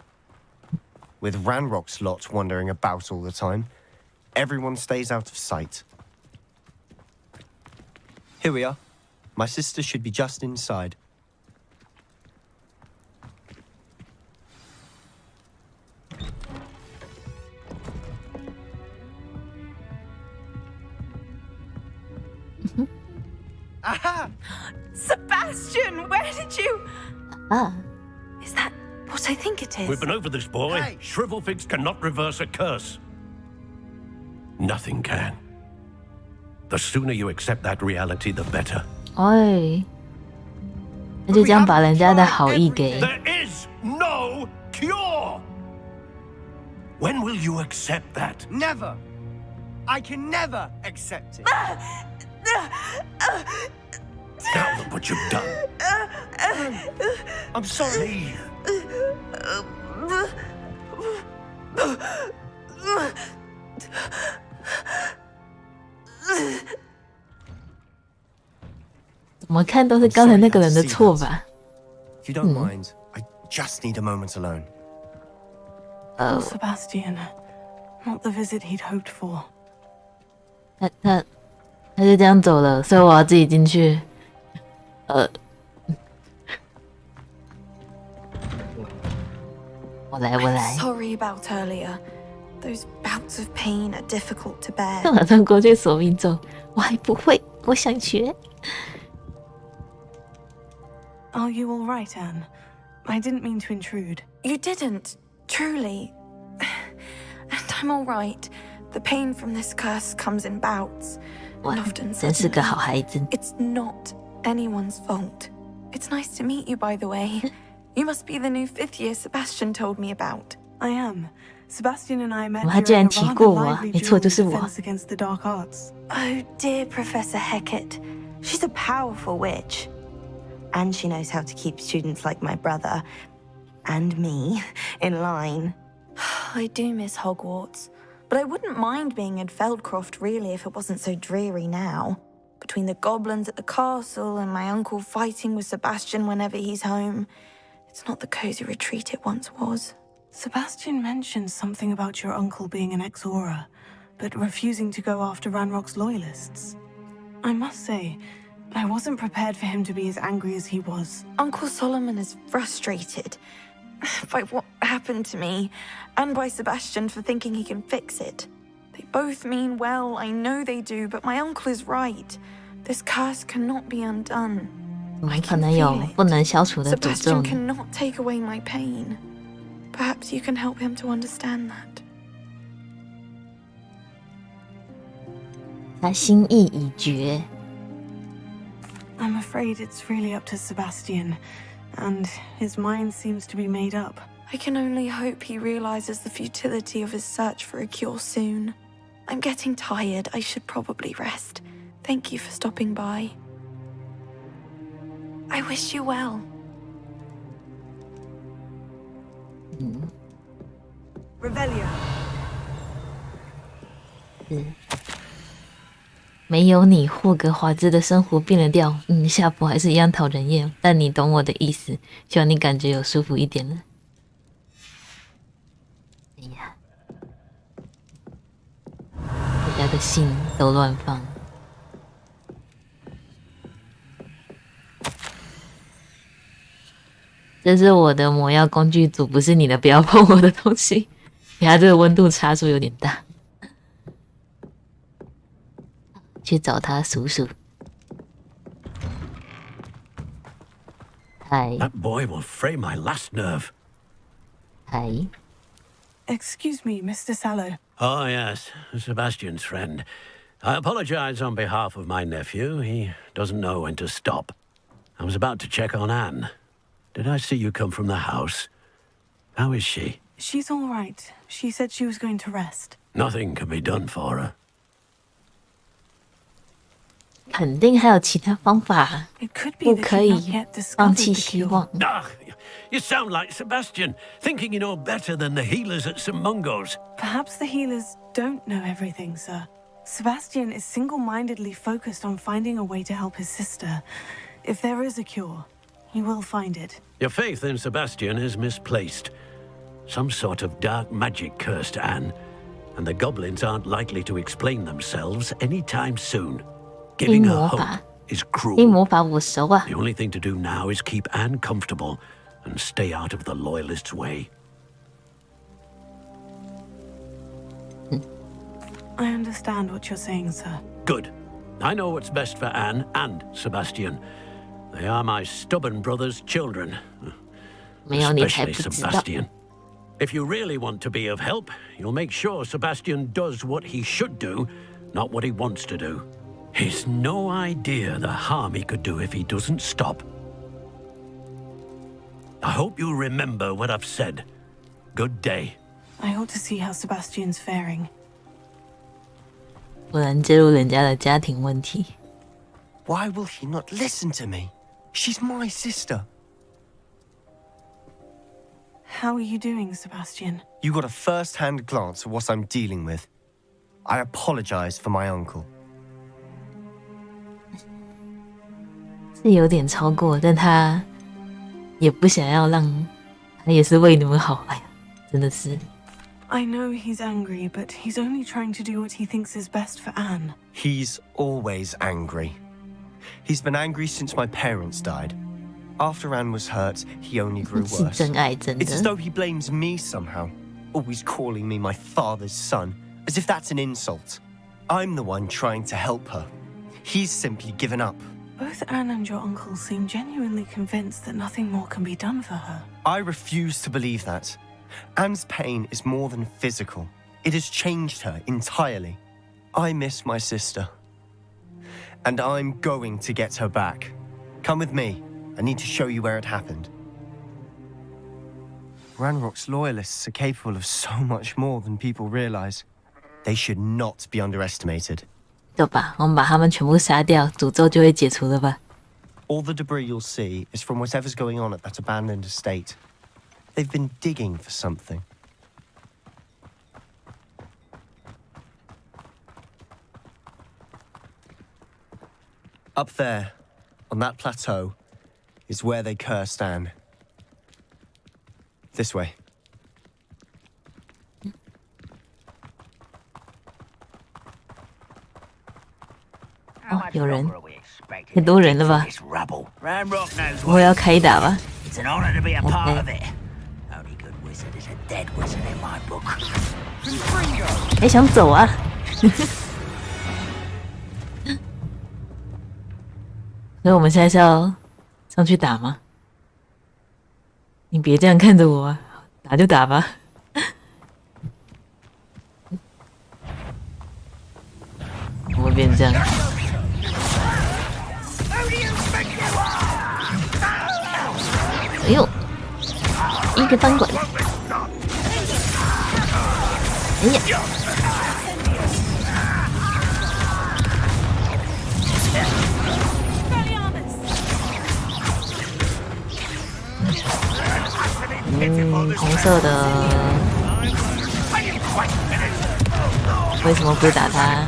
With Ranrock's lot wandering about all the time, everyone stays out of sight. Here we are. My sister should be just inside. Aha! Sebastian, where did you... Is that what I think it is? We've been over this, boy. Hey. Shrivelfigs cannot reverse a curse. Nothing can. The sooner you accept that reality, the better. 哎，那就这样把人家的好意给。 There is no cure. When will you accept that? Never. I can never accept it. Now look what you've done. I'm sorry. Leave. 怎么看都是刚才那个人的错吧？ If you don't mind, I just need a moment alone. Oh, Sebastian. Not the visit he'd hoped for. 他就这样走了，所以我要自己进去。我来。 Sorry about earlier. Those bouts of pain are difficult to bear. 马上过去索命咒，我还不会，我想学。 Are you all right, Anne? I didn't mean to intrude. You didn't, truly. And I'm all right. The pain from this curse comes in bouts. And often 真是个好孩子。 It's not anyone's fault. It's nice to meet you, by the way. You must be the new 5th year Sebastian told me about. I am. Sebastian and I met 他竟然 during a 提过 rather 我啊， lively 没错， duel 就是 in 我。 defense against the dark arts. Oh, dear Professor Hecat. She's a powerful witch. And she knows how to keep students like my brother and me in line. I do miss Hogwarts, but I wouldn't mind being in Feldcroft really if it wasn't so dreary now. Between the goblins at the castle and my uncle fighting with Sebastian whenever he's home, it's not the cozy retreat it once was. Sebastian mentioned something about your uncle being an ex-Aura, but refusing to go after Ranrock's loyalists. I must say, I wasn't prepared for him to be as angry as he was. Uncle Solomon is frustrated by what happened to me, and by Sebastian for thinking he can fix it. They both mean well, I know they do, but my uncle is right. This curse cannot be undone. 怎么可能有不能消除的诅咒 Sebastian 呢？ cannot take away my pain. Perhaps you can help him to understand that. 他心意已决。 I'm afraid it's really up to Sebastian, and his mind seems to be made up. I can only hope he realizes the futility of his search for a cure soon. I'm getting tired. I should probably rest. Thank you for stopping by. I wish you well. Revelio. 没有你，霍格华兹的生活变了调。夏普还是一样讨人厌，但你懂我的意思。希望你感觉有舒服一点了。哎呀，大家的信都乱放。这是我的魔药工具组，不是你的，不要碰我的东西。给他这个温度差出有点大。去找他叔叔。嗨。 That boy will fray my last nerve. 嗨。 Excuse me, Mr. Sallow. Oh, yes, Sebastian's friend. I apologize on behalf of my nephew. He doesn't know when to stop. I was about to check on Anne. Did I see you come from the house? How is she? She's all right. She said she was going to rest. Nothing can be done for her. 肯定还有其他方法，不可以放弃希望。You sound like Sebastian, thinking you know better than the healers at 𝘓𝘦𝘵𝘯𝘓. Perhaps the healers don't know everything, sir. Sebastian is single-mindedly focused on finding a way to help his sister. If there is a cure, he will find it. Your faith in Sebastian is misplaced. Some sort of dark magic cursed Anne, and the goblins aren't likely to explain themselves anytime soon. Giving her hope is cruel. 阴魔法我熟啊。 The only thing to do now is keep Anne comfortable and stay out of the loyalists' way. I understand what you're saying, sir. Good. I know what's best for Anne and Sebastian. They are my stubborn brother's children. Especially Sebastian. If you really want to be of help, you'll make sure Sebastian does what he should do, not what he wants to do. He's no idea the harm he could do if he doesn't stop. I hope you remember what I've said. Good day. I ought to see how Sebastian's faring. 不然介入人家的家庭问题。 Why will he not listen to me? She's my sister. How are you doing, Sebastian? You got a first-hand glance at what I'm dealing with. I apologize for my uncle. 是有点超过，但他也不想要让，他也是为你们好。哎呀，真的是。 I know he's angry, but he's only trying to do what he thinks is best for Anne. He's always angry. He's been angry since my parents died. After Anne was hurt, he only grew worse. It's as though he blames me somehow, always calling me my father's son, as if that's an insult. I'm the one trying to help her. He's simply given up. Both Anne and your uncle seem genuinely convinced that nothing more can be done for her. I refuse to believe that. Anne's pain is more than physical. It has changed her entirely. I miss my sister. And I'm going to get her back. Come with me. I need to show you where it happened. Ranrock's loyalists are capable of so much more than people realize. They should not be underestimated. 对吧？我们把他们全部杀掉，诅咒就会解除了吧？ All the debris you'll see is from whatever's going on at that abandoned estate. They've been digging for something. Up there, on that plateau, is where they cursed Anne. This way. 哦，有人，太多人了吧？我要开打吧。还想走啊？所以我们现在是要上去打吗？你别这样看着我啊，打就打吧。怎么变这样？哎呦，一个翻滚！哎呀！红色的，为什么不打他？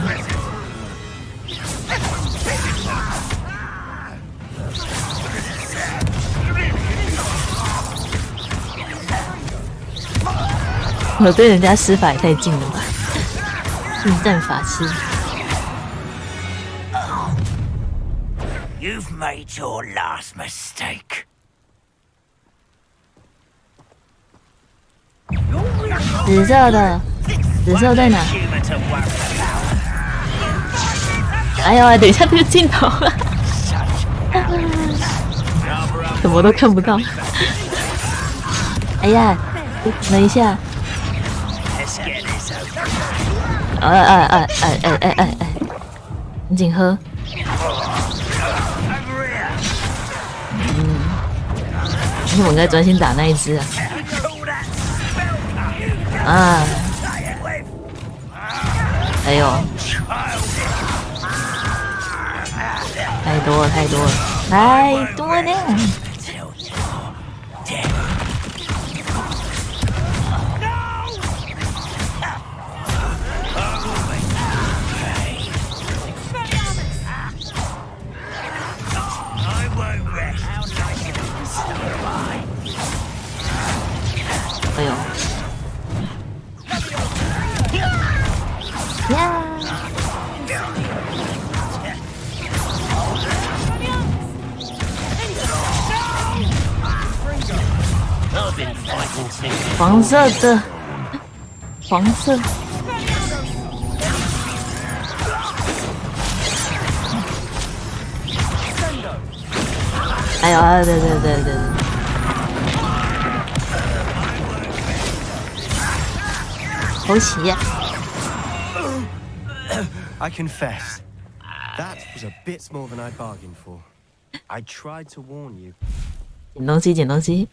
我对人家施法也太近了吧！近战法师。You've made your last mistake. 紫色的，紫色在哪？哎呦，等一下这个镜头了，什么都看不到。哎呀，等一下。赶紧喝。其实我应该专心打那一只啊。啊！哎呦，太多了，太多了，太多了！哎呦！呀！黄色的，黄色。哎呦，对对对对。好奇呀！I confess, that was a bit more than I bargained for. I tried to warn you. 捡东西，捡东西。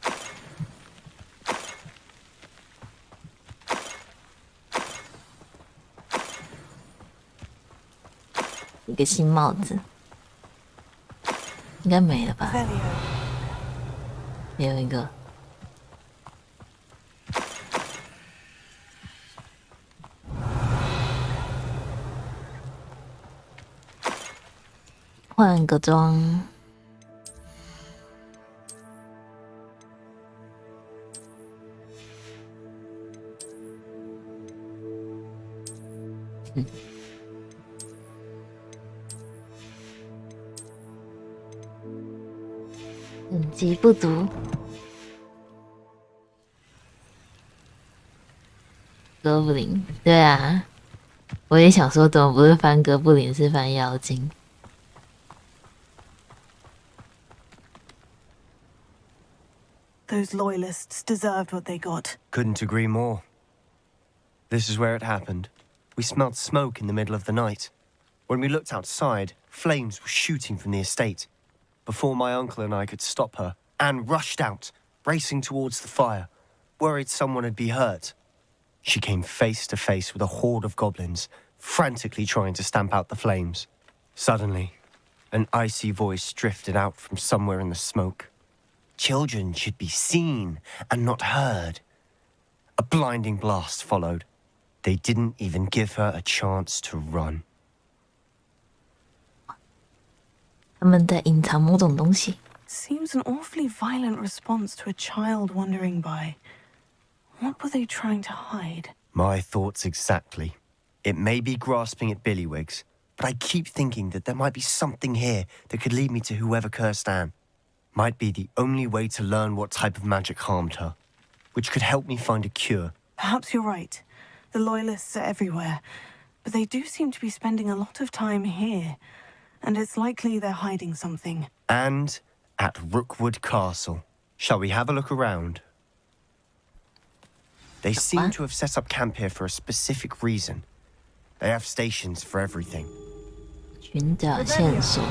一个新帽子，应该没了吧？还有一个。换个装，等级不足，哥布林，对啊，我也想说，怎么不是翻哥布林，是翻妖精？ Those loyalists deserved what they got. Couldn't agree more. This is where it happened. We smelled smoke in the middle of the night. When we looked outside, flames were shooting from the estate. Before my uncle and I could stop her, Anne rushed out, racing towards the fire, worried someone had been hurt. She came face to face with a horde of goblins, frantically trying to stamp out the flames. Suddenly, an icy voice drifted out from somewhere in the smoke. Children should be seen and not heard. A blinding blast followed. They didn't even give her a chance to run. 他们在隐藏某种东西。 Seems an awfully violent response to a child wandering by. What were they trying to hide? My thoughts exactly. It may be grasping at Billywig's, but I keep thinking that there might be something here that could lead me to whoever cursed Anne. Might be the only way to learn what type of magic harmed her, which could help me find a cure. Perhaps you're right. The loyalists are everywhere, but they do seem to be spending a lot of time here, and it's likely they're hiding something. And at Rookwood Castle. Shall we have a look around? They seem to have set up camp here for a specific reason. They have stations for everything. 寻找线索。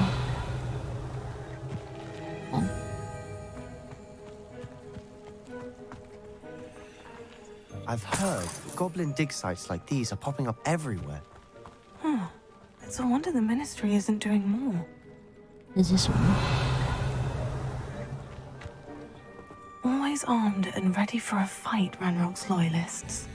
I've heard goblin dig sites like these are popping up everywhere. It's a wonder the ministry isn't doing more. 这是什么？ Always armed and ready for a fight, Ranrock's loyalists.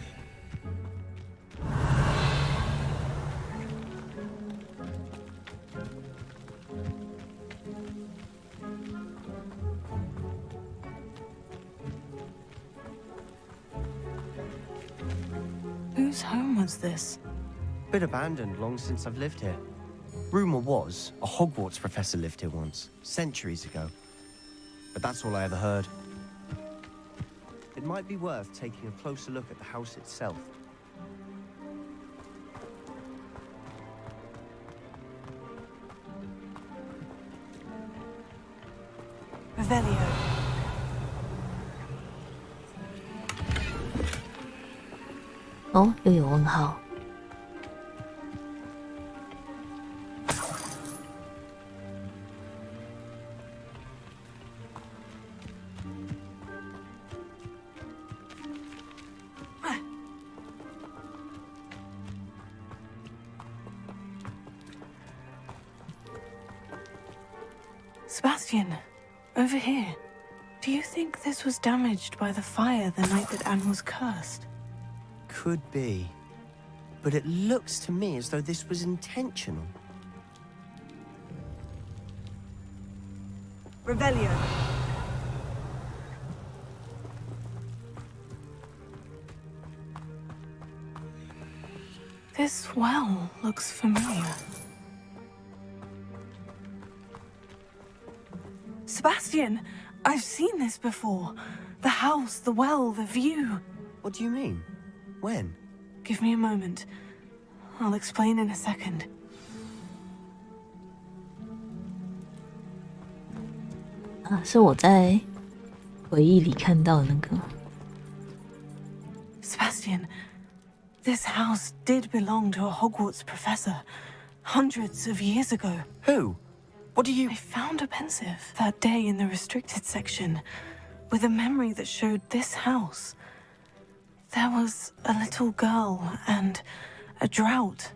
Whose home was this? Been abandoned long since I've lived here. Rumor was a Hogwarts professor lived here once, centuries ago. But that's all I ever heard. It might be worth taking a closer look at the house itself. Revelio. 哦，又有问号。Sebastian, over here. Do you think this was damaged by the fire the night that 𝘓was cursed? Could be. But it looks to me as though this was intentional. Revelio. This well looks familiar. Sebastian, I've seen this before. The house, the well, the view. What do you mean? When? Give me a moment. I'll explain in a second. Ah, 是我在回忆里看到的那个。Sebastian, this house did belong to a Hogwarts professor hundreds of years ago. Who? What do you... I found a pensive that day in the restricted section with a memory that showed this house. There was a little girl and a drought.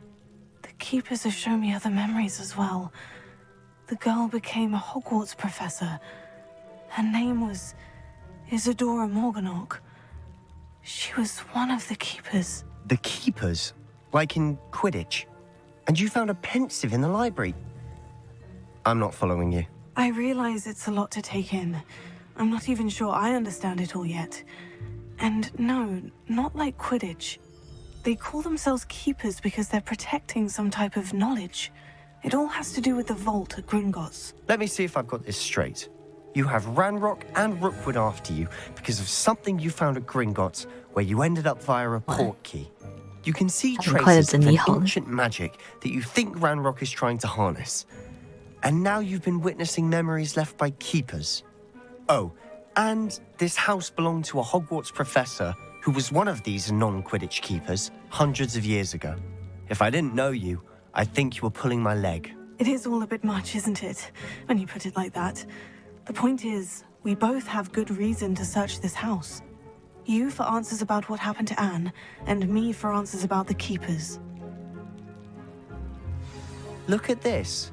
The keepers have shown me other memories as well. The girl became a Hogwarts professor. Her name was Isadora Morganach. She was one of the keepers. The keepers? Like in Quidditch? And you found a pensive in the library? I'm not following you. I realize it's a lot to take in. I'm not even sure I understand it all yet. And no, not like Quidditch. They call themselves keepers because they're protecting some type of knowledge. It all has to do with the vault at Gringotts. Let me see if I've got this straight. You have Ranrock and Rookwood after you because of something you found at Gringotts where you ended up via a port key. You can see traces of an ancient magic that you think Ranrock is trying to harness. And now you've been witnessing memories left by keepers. Oh, and this house belonged to a Hogwarts professor who was one of these non-Quidditch keepers hundreds of years ago. If I didn't know you, I'd think you were pulling my leg. It is all a bit much, isn't it, when you put it like that? The point is, we both have good reason to search this house. You for answers about what happened to 𝘓, and me for answers about the keepers. Look at this.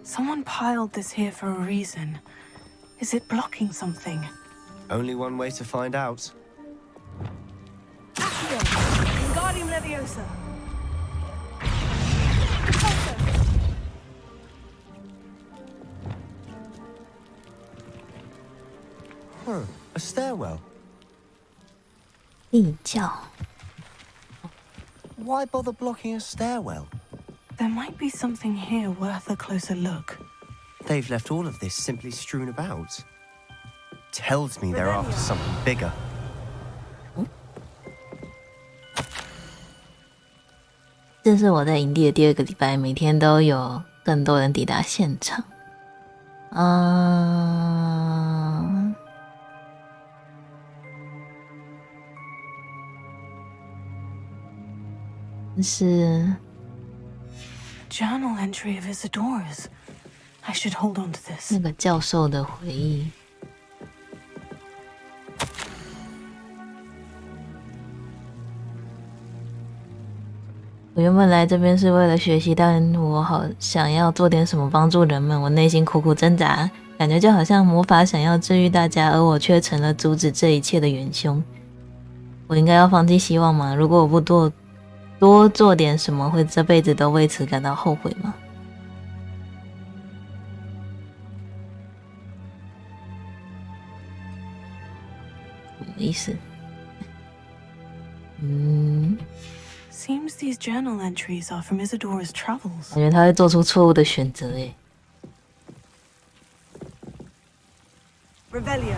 Someone piled this here for a reason. Is it blocking something? Only one way to find out. Accio! 𝘓𝘦𝘵𝘮𝑉𝑖𝑜𝑠A! Huh, a stairwell. 地窖. Why bother blocking a stairwell? There might be something here worth a closer look. They've left all of this simply strewn about. Tells me they're after something bigger. 这是我在营地的第2个礼拜，每天都有更多人抵达现场。是 journal entry of Isadora's. I should hold on to this. 那个教授的回忆。我原本来这边是为了学习，但我好想要做点什么帮助人们。我内心苦苦挣扎，感觉就好像魔法想要治愈大家，而我却成了阻止这一切的元凶。我应该要放弃希望吗？如果我不多做点什么，会这辈子都为此感到后悔吗？什么意思？Seems these journal entries are from Isadora's travels. 感觉他会做出错误的选择诶。Revelio.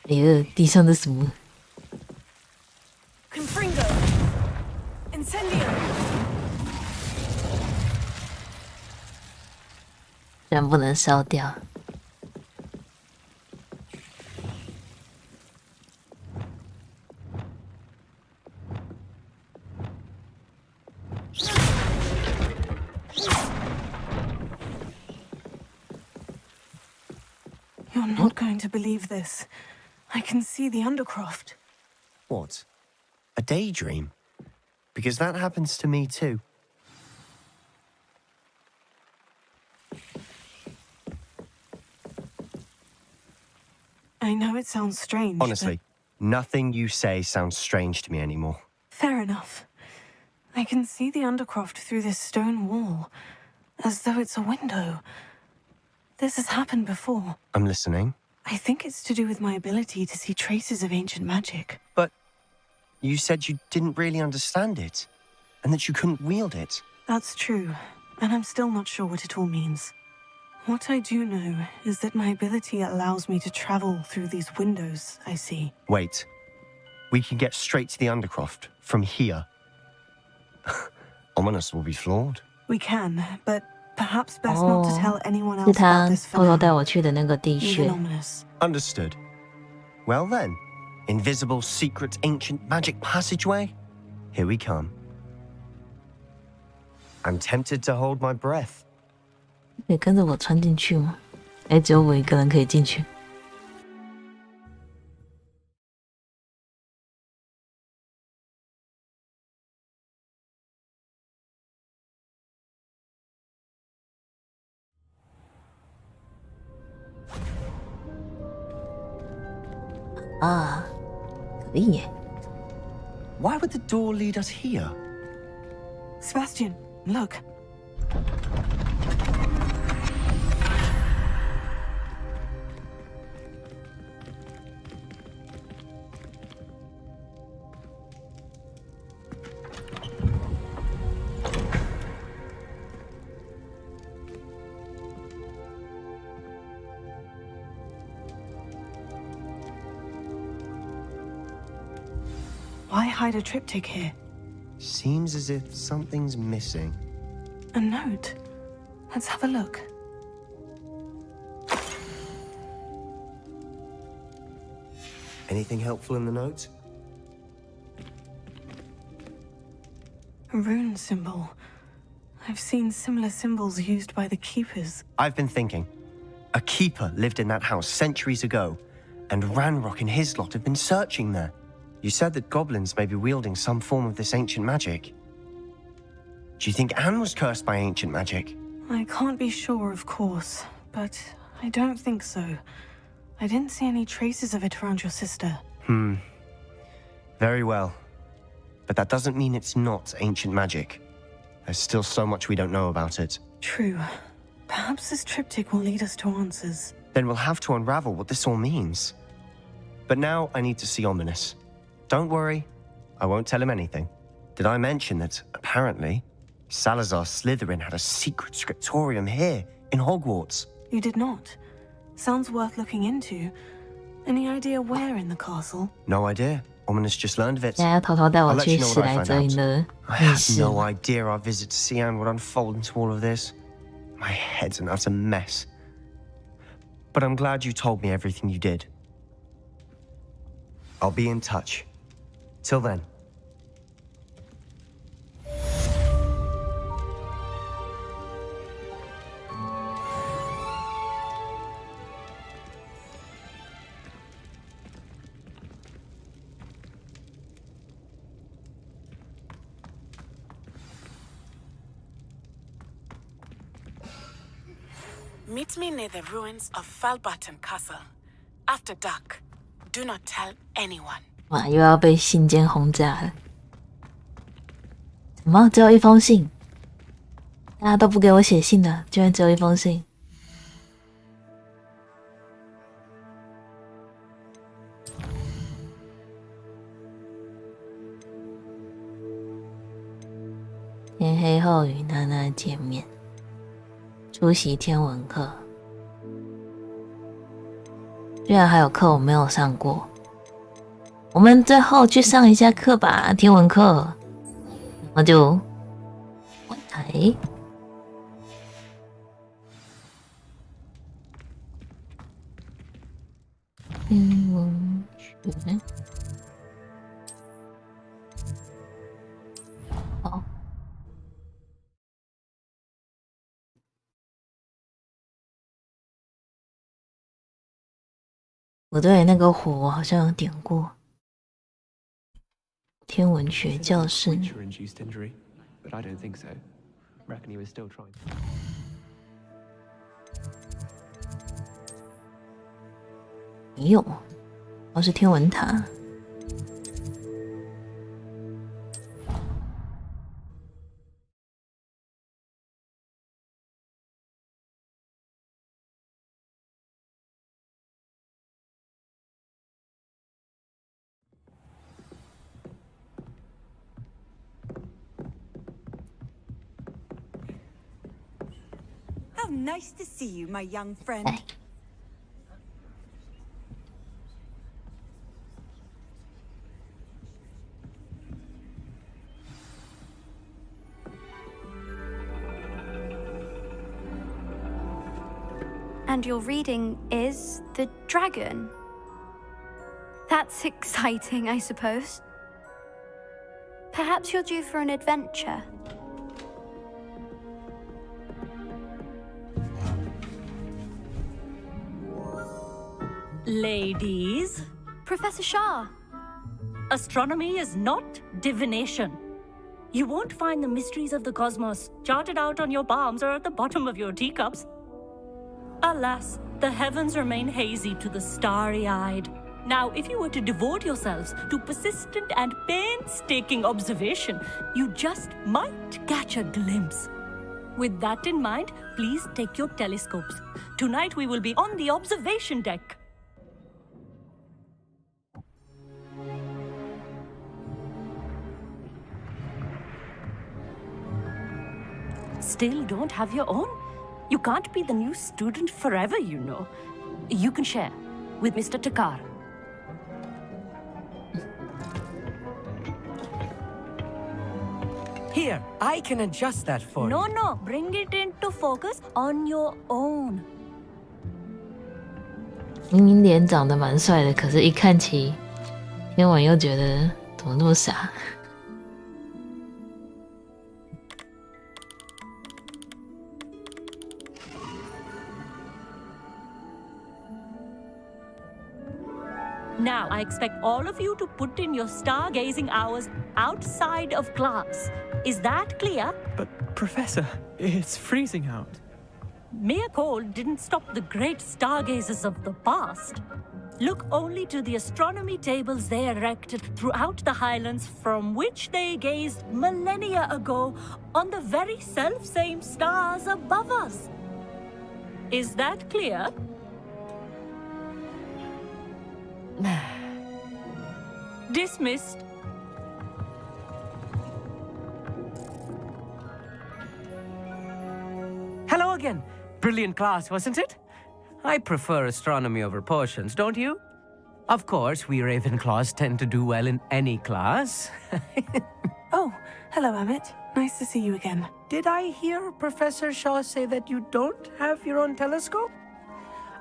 哎呀，地上的什么 Confringo. Incendio. 居然不能烧掉。You're not going to believe this. I can see the Undercroft. What? A daydream? Because that happens to me too. I know it sounds strange. Honestly, nothing you say sounds strange to me anymore. Fair enough. I can see the Undercroft through this stone wall, as though it's a window. This has happened before. I'm listening. I think it's to do with my ability to see traces of ancient magic. But you said you didn't really understand it, and that you couldn't wield it. That's true, and I'm still not sure what it all means. What I do know is that my ability allows me to travel through these windows I see. Wait. We can get straight to the Undercroft from here. Ominous will be flawed. We can, but perhaps best not to tell anyone 是 else 他 about this 偷偷 for 带 now. 我去的那个地 Even 穴。 ominous. Understood. Well then, invisible, secret, ancient magic passageway? Here we come. I'm tempted to hold my breath. 可以跟着我穿进去吗？哎，只有我一个人可以进去。啊，可以耶。Why would the door lead us here? Sebastian, look. Why hide a triptych here? Seems as if something's missing. A note. Let's have a look. Anything helpful in the note? A rune symbol. I've seen similar symbols used by the keepers. I've been thinking. A keeper lived in that house centuries ago, and Ranrock and his lot have been searching there. You said that goblins may be wielding some form of this ancient magic. Do you think Anne was cursed by ancient magic? I can't be sure, of course, but I don't think so. I didn't see any traces of it around your sister. Very well. But that doesn't mean it's not ancient magic. There's still so much we don't know about it. True. Perhaps this triptych will lead us to answers. Then we'll have to unravel what this all means. But now I need to see Ominous. Don't worry, I won't tell him anything. Did I mention that, apparently, Salazar Slytherin had a secret scriptorium here, in Hogwarts? You did not. Sounds worth looking into. Any idea where in the castle? No idea. Ominous just learned of it. 现在要偷偷带我 I'll let 去 you know 史 what I 莱 find 哲林 out. 的 I 密 had 室。 no idea our visit to Cian would unfold into all of this. My head's an utter mess. But I'm glad you told me everything you did. I'll be in touch. Till then. Meet me near the ruins of Falbaton Castle. After dark. Do not tell anyone. 哇，又要被信件轰炸了！什么？只有一封信？大家都不给我写信的，居然只有一封信。天黑后与娜娜见面，出席天文课。居然还有课我没有上过。我们最后去上一下课吧，天文课。那就关台。天文学。好。不对，那个火我好像有点过。天文学教室。没有，哦，是天文塔。How nice to see you, my young friend. And your reading is The Dragon. That's exciting, I suppose. Perhaps you're due for an adventure. Ladies. Professor Shah. Astronomy is not divination. You won't find the mysteries of the cosmos charted out on your palms or at the bottom of your teacups. Alas, the heavens remain hazy to the starry-eyed. Now, if you were to devote yourselves to persistent and painstaking observation, you just might catch a glimpse. With that in mind, please take your telescopes. Tonight we will be on the observation deck. Still don't have your own? You can't be the new student forever, you know. You can share with Mr. Takar. Here, I can adjust that for you. No, bring it into focus on your own. 明明脸长得蛮帅的，可是一看起天文又觉得怎么那么傻。Now, I expect all of you to put in your stargazing hours outside of class. Is that clear? But, Professor, it's freezing out. Mere cold didn't stop the great stargazers of the past. Look only to the astronomy tables they erected throughout the highlands from which they gazed millennia ago on the very self-same stars above us. Is that clear? Dismissed. Hello again. Brilliant class, wasn't it? I prefer astronomy over potions, don't you? Of course, we Ravenclaws tend to do well in any class. Oh, hello, Emmett. Nice to see you again. Did I hear Professor Shaw say that you don't have your own telescope?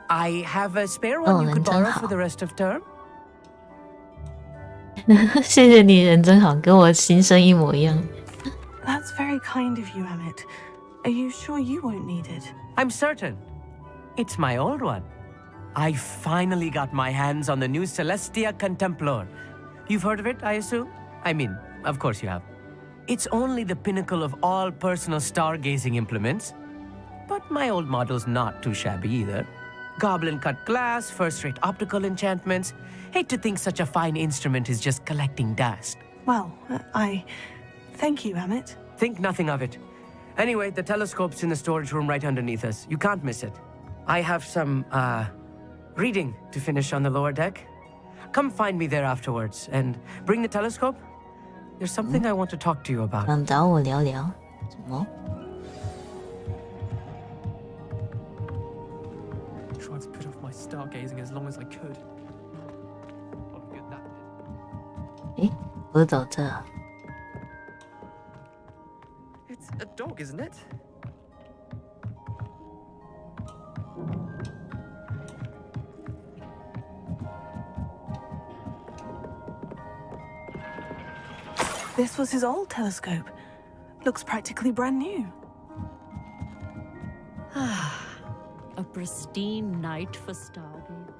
I have a spare one you could borrow for the rest of term. 谢谢你，人真好，跟我心声一模一样。That's very kind of you, Emmett. Are you sure you won't need it? I'm certain. It's my old one. I finally got my hands on the new Celestia Contemplar. You've heard of it, I assume? I mean, of course you have. It's only the pinnacle of all personal stargazing implements. But my old model's not too shabby either. Goblin-cut glass, first-rate optical enchantments. Hate to think such a fine instrument is just collecting dust. Well, thank you, Emmett. Think nothing of it. Anyway, the telescope's in the storage room right underneath us. You can't miss it. I have some, reading to finish on the lower deck. Come find me there afterwards, and bring the telescope. There's something I want to talk to you about. 想找我聊聊什么？ Tried to put off my stargazing as long as I could. What good that did. 诶，不是走这。 It's a dog, isn't it? This was his old telescope. Looks practically brand new. A pristine night for stargazing.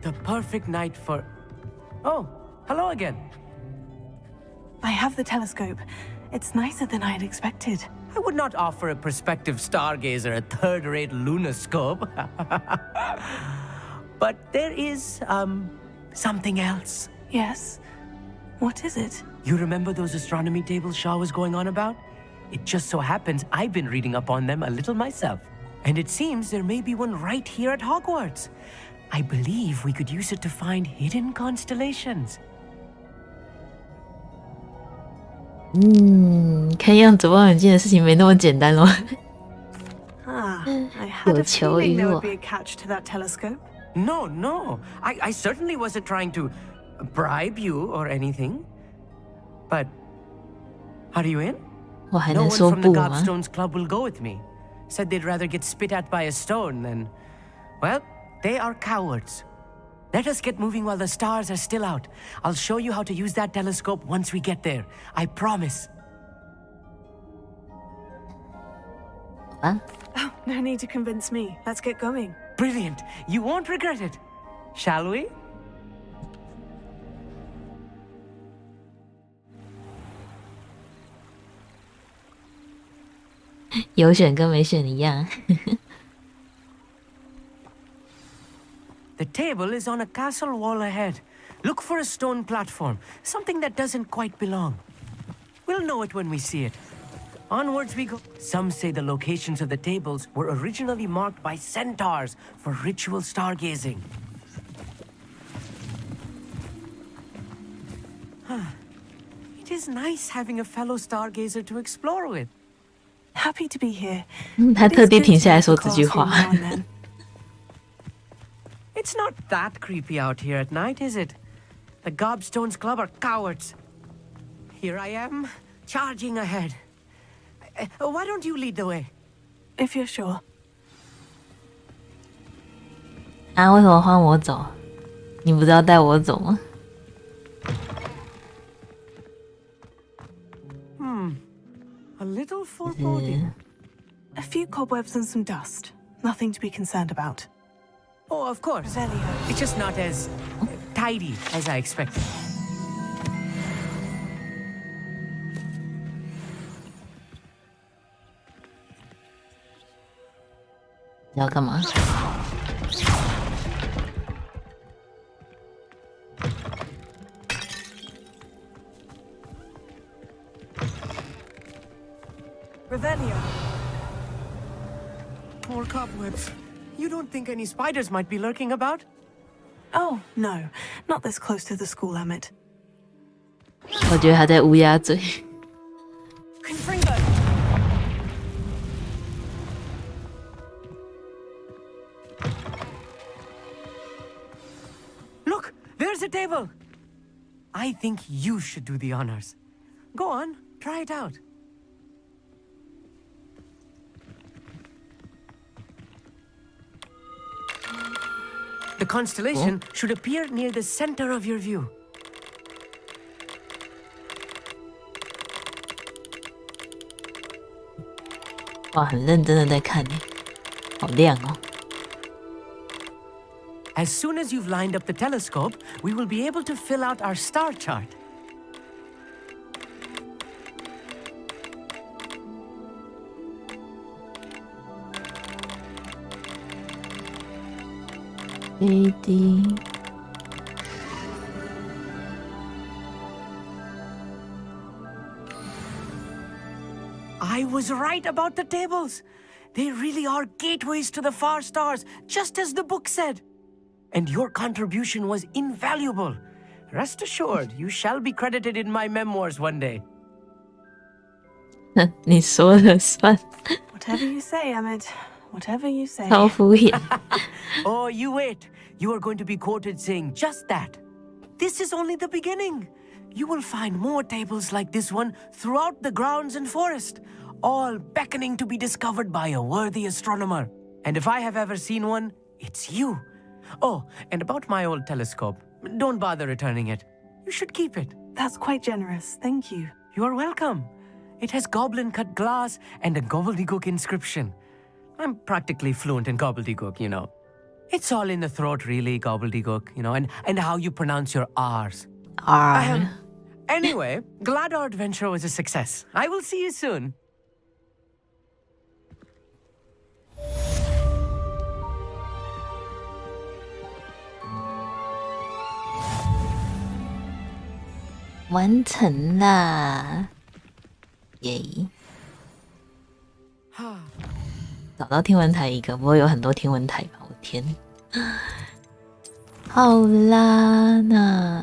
The perfect night for... Oh, hello again. I have the telescope. It's nicer than I had expected. I would not offer a prospective stargazer a third-rate lunoscope. But there is, something else. Yes? What is it? You remember those astronomy tables Shaw was going on about? It just so happens I've been reading up on them a little myself. And it seems there may be one right here at Hogwarts. I believe we could use it to find hidden constellations. 看样子望远镜的事情没那么简单咯。I had a feeling there would be a catch to that telescope. No. I certainly wasn't trying to bribe you or anything. But are you in? No one from the Gobstones Club will go with me. Said they'd rather get spit at by a stone than... Well, they are cowards. Let us get moving while the stars are still out. I'll show you how to use that telescope once we get there. I promise. Oh, no need to convince me. Let's get going. Brilliant. You won't regret it. Shall we? 有选跟没选一样。The table is on a castle wall ahead. Look for a stone platform, something that doesn't quite belong. We'll know it when we see it. Onwards we go. Some say the locations of the tables were originally marked by centaurs for ritual stargazing. It is nice having a fellow stargazer to explore with. Happy to be here. 他特地停下来说这句话。It's not that creepy out here at night, is it? The Gobstones Club are cowards. Here I am, charging ahead. Why don't you lead the way? If you're sure. 啊，为什么换我走？你不是要带我走吗？ A little foreboding. A few cobwebs and some dust. Nothing to be concerned about. Oh, of course. It's just not as tidy as I expected. 你要干嘛？ Revelio. More cobwebs. You don't think any spiders might be lurking about? Oh, no. Not this close to the school, 𝘓𝘓𝑦. 我觉得他在乌鸦嘴。 Look, there's a table. I think you should do the honors. Go on, try it out. The constellation should appear near the center of your view. Wow, 很认真的在看耶，好亮哦。 As soon as you've lined up the telescope, we will be able to fill out our star chart. I was right about the tables. They really are gateways to the far stars, just as the book said. And your contribution was invaluable. Rest assured, you shall be credited in my memoirs one day. 你说了算。 Whatever you say, 𝘓𝘓𝘓. Whatever you say. 超敷衍。 Oh, you wait. You are going to be quoted saying just that. This is only the beginning. You will find more tables like this one throughout the grounds and forest, all beckoning to be discovered by a worthy astronomer. And if I have ever seen one, it's you. Oh, and about my old telescope, don't bother returning it. You should keep it. That's quite generous. Thank you. You are welcome. It has goblin-cut glass and a gobbledygook inscription. I'm practically fluent in gobbledygook, you know. It's all in the throat, really, gobbledygook, you know, and how you pronounce your R's. Anyway, glad our adventure was a success. I will see you soon. 完成啦！耶！找到天文台一个，不会有很多天文台吧？我天！好啦，那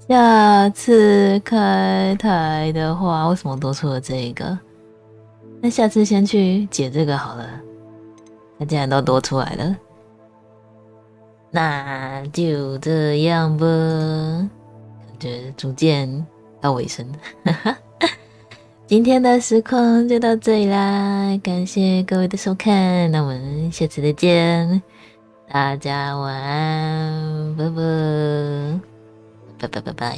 下次开台的话，为什么多出了这个？那下次先去解这个好了。它既然都多出来了。那就这样吧，感觉逐渐到尾声。今天的实况就到这里啦，感谢各位的收看，那我们下次再见，大家晚安，拜拜，拜拜拜拜。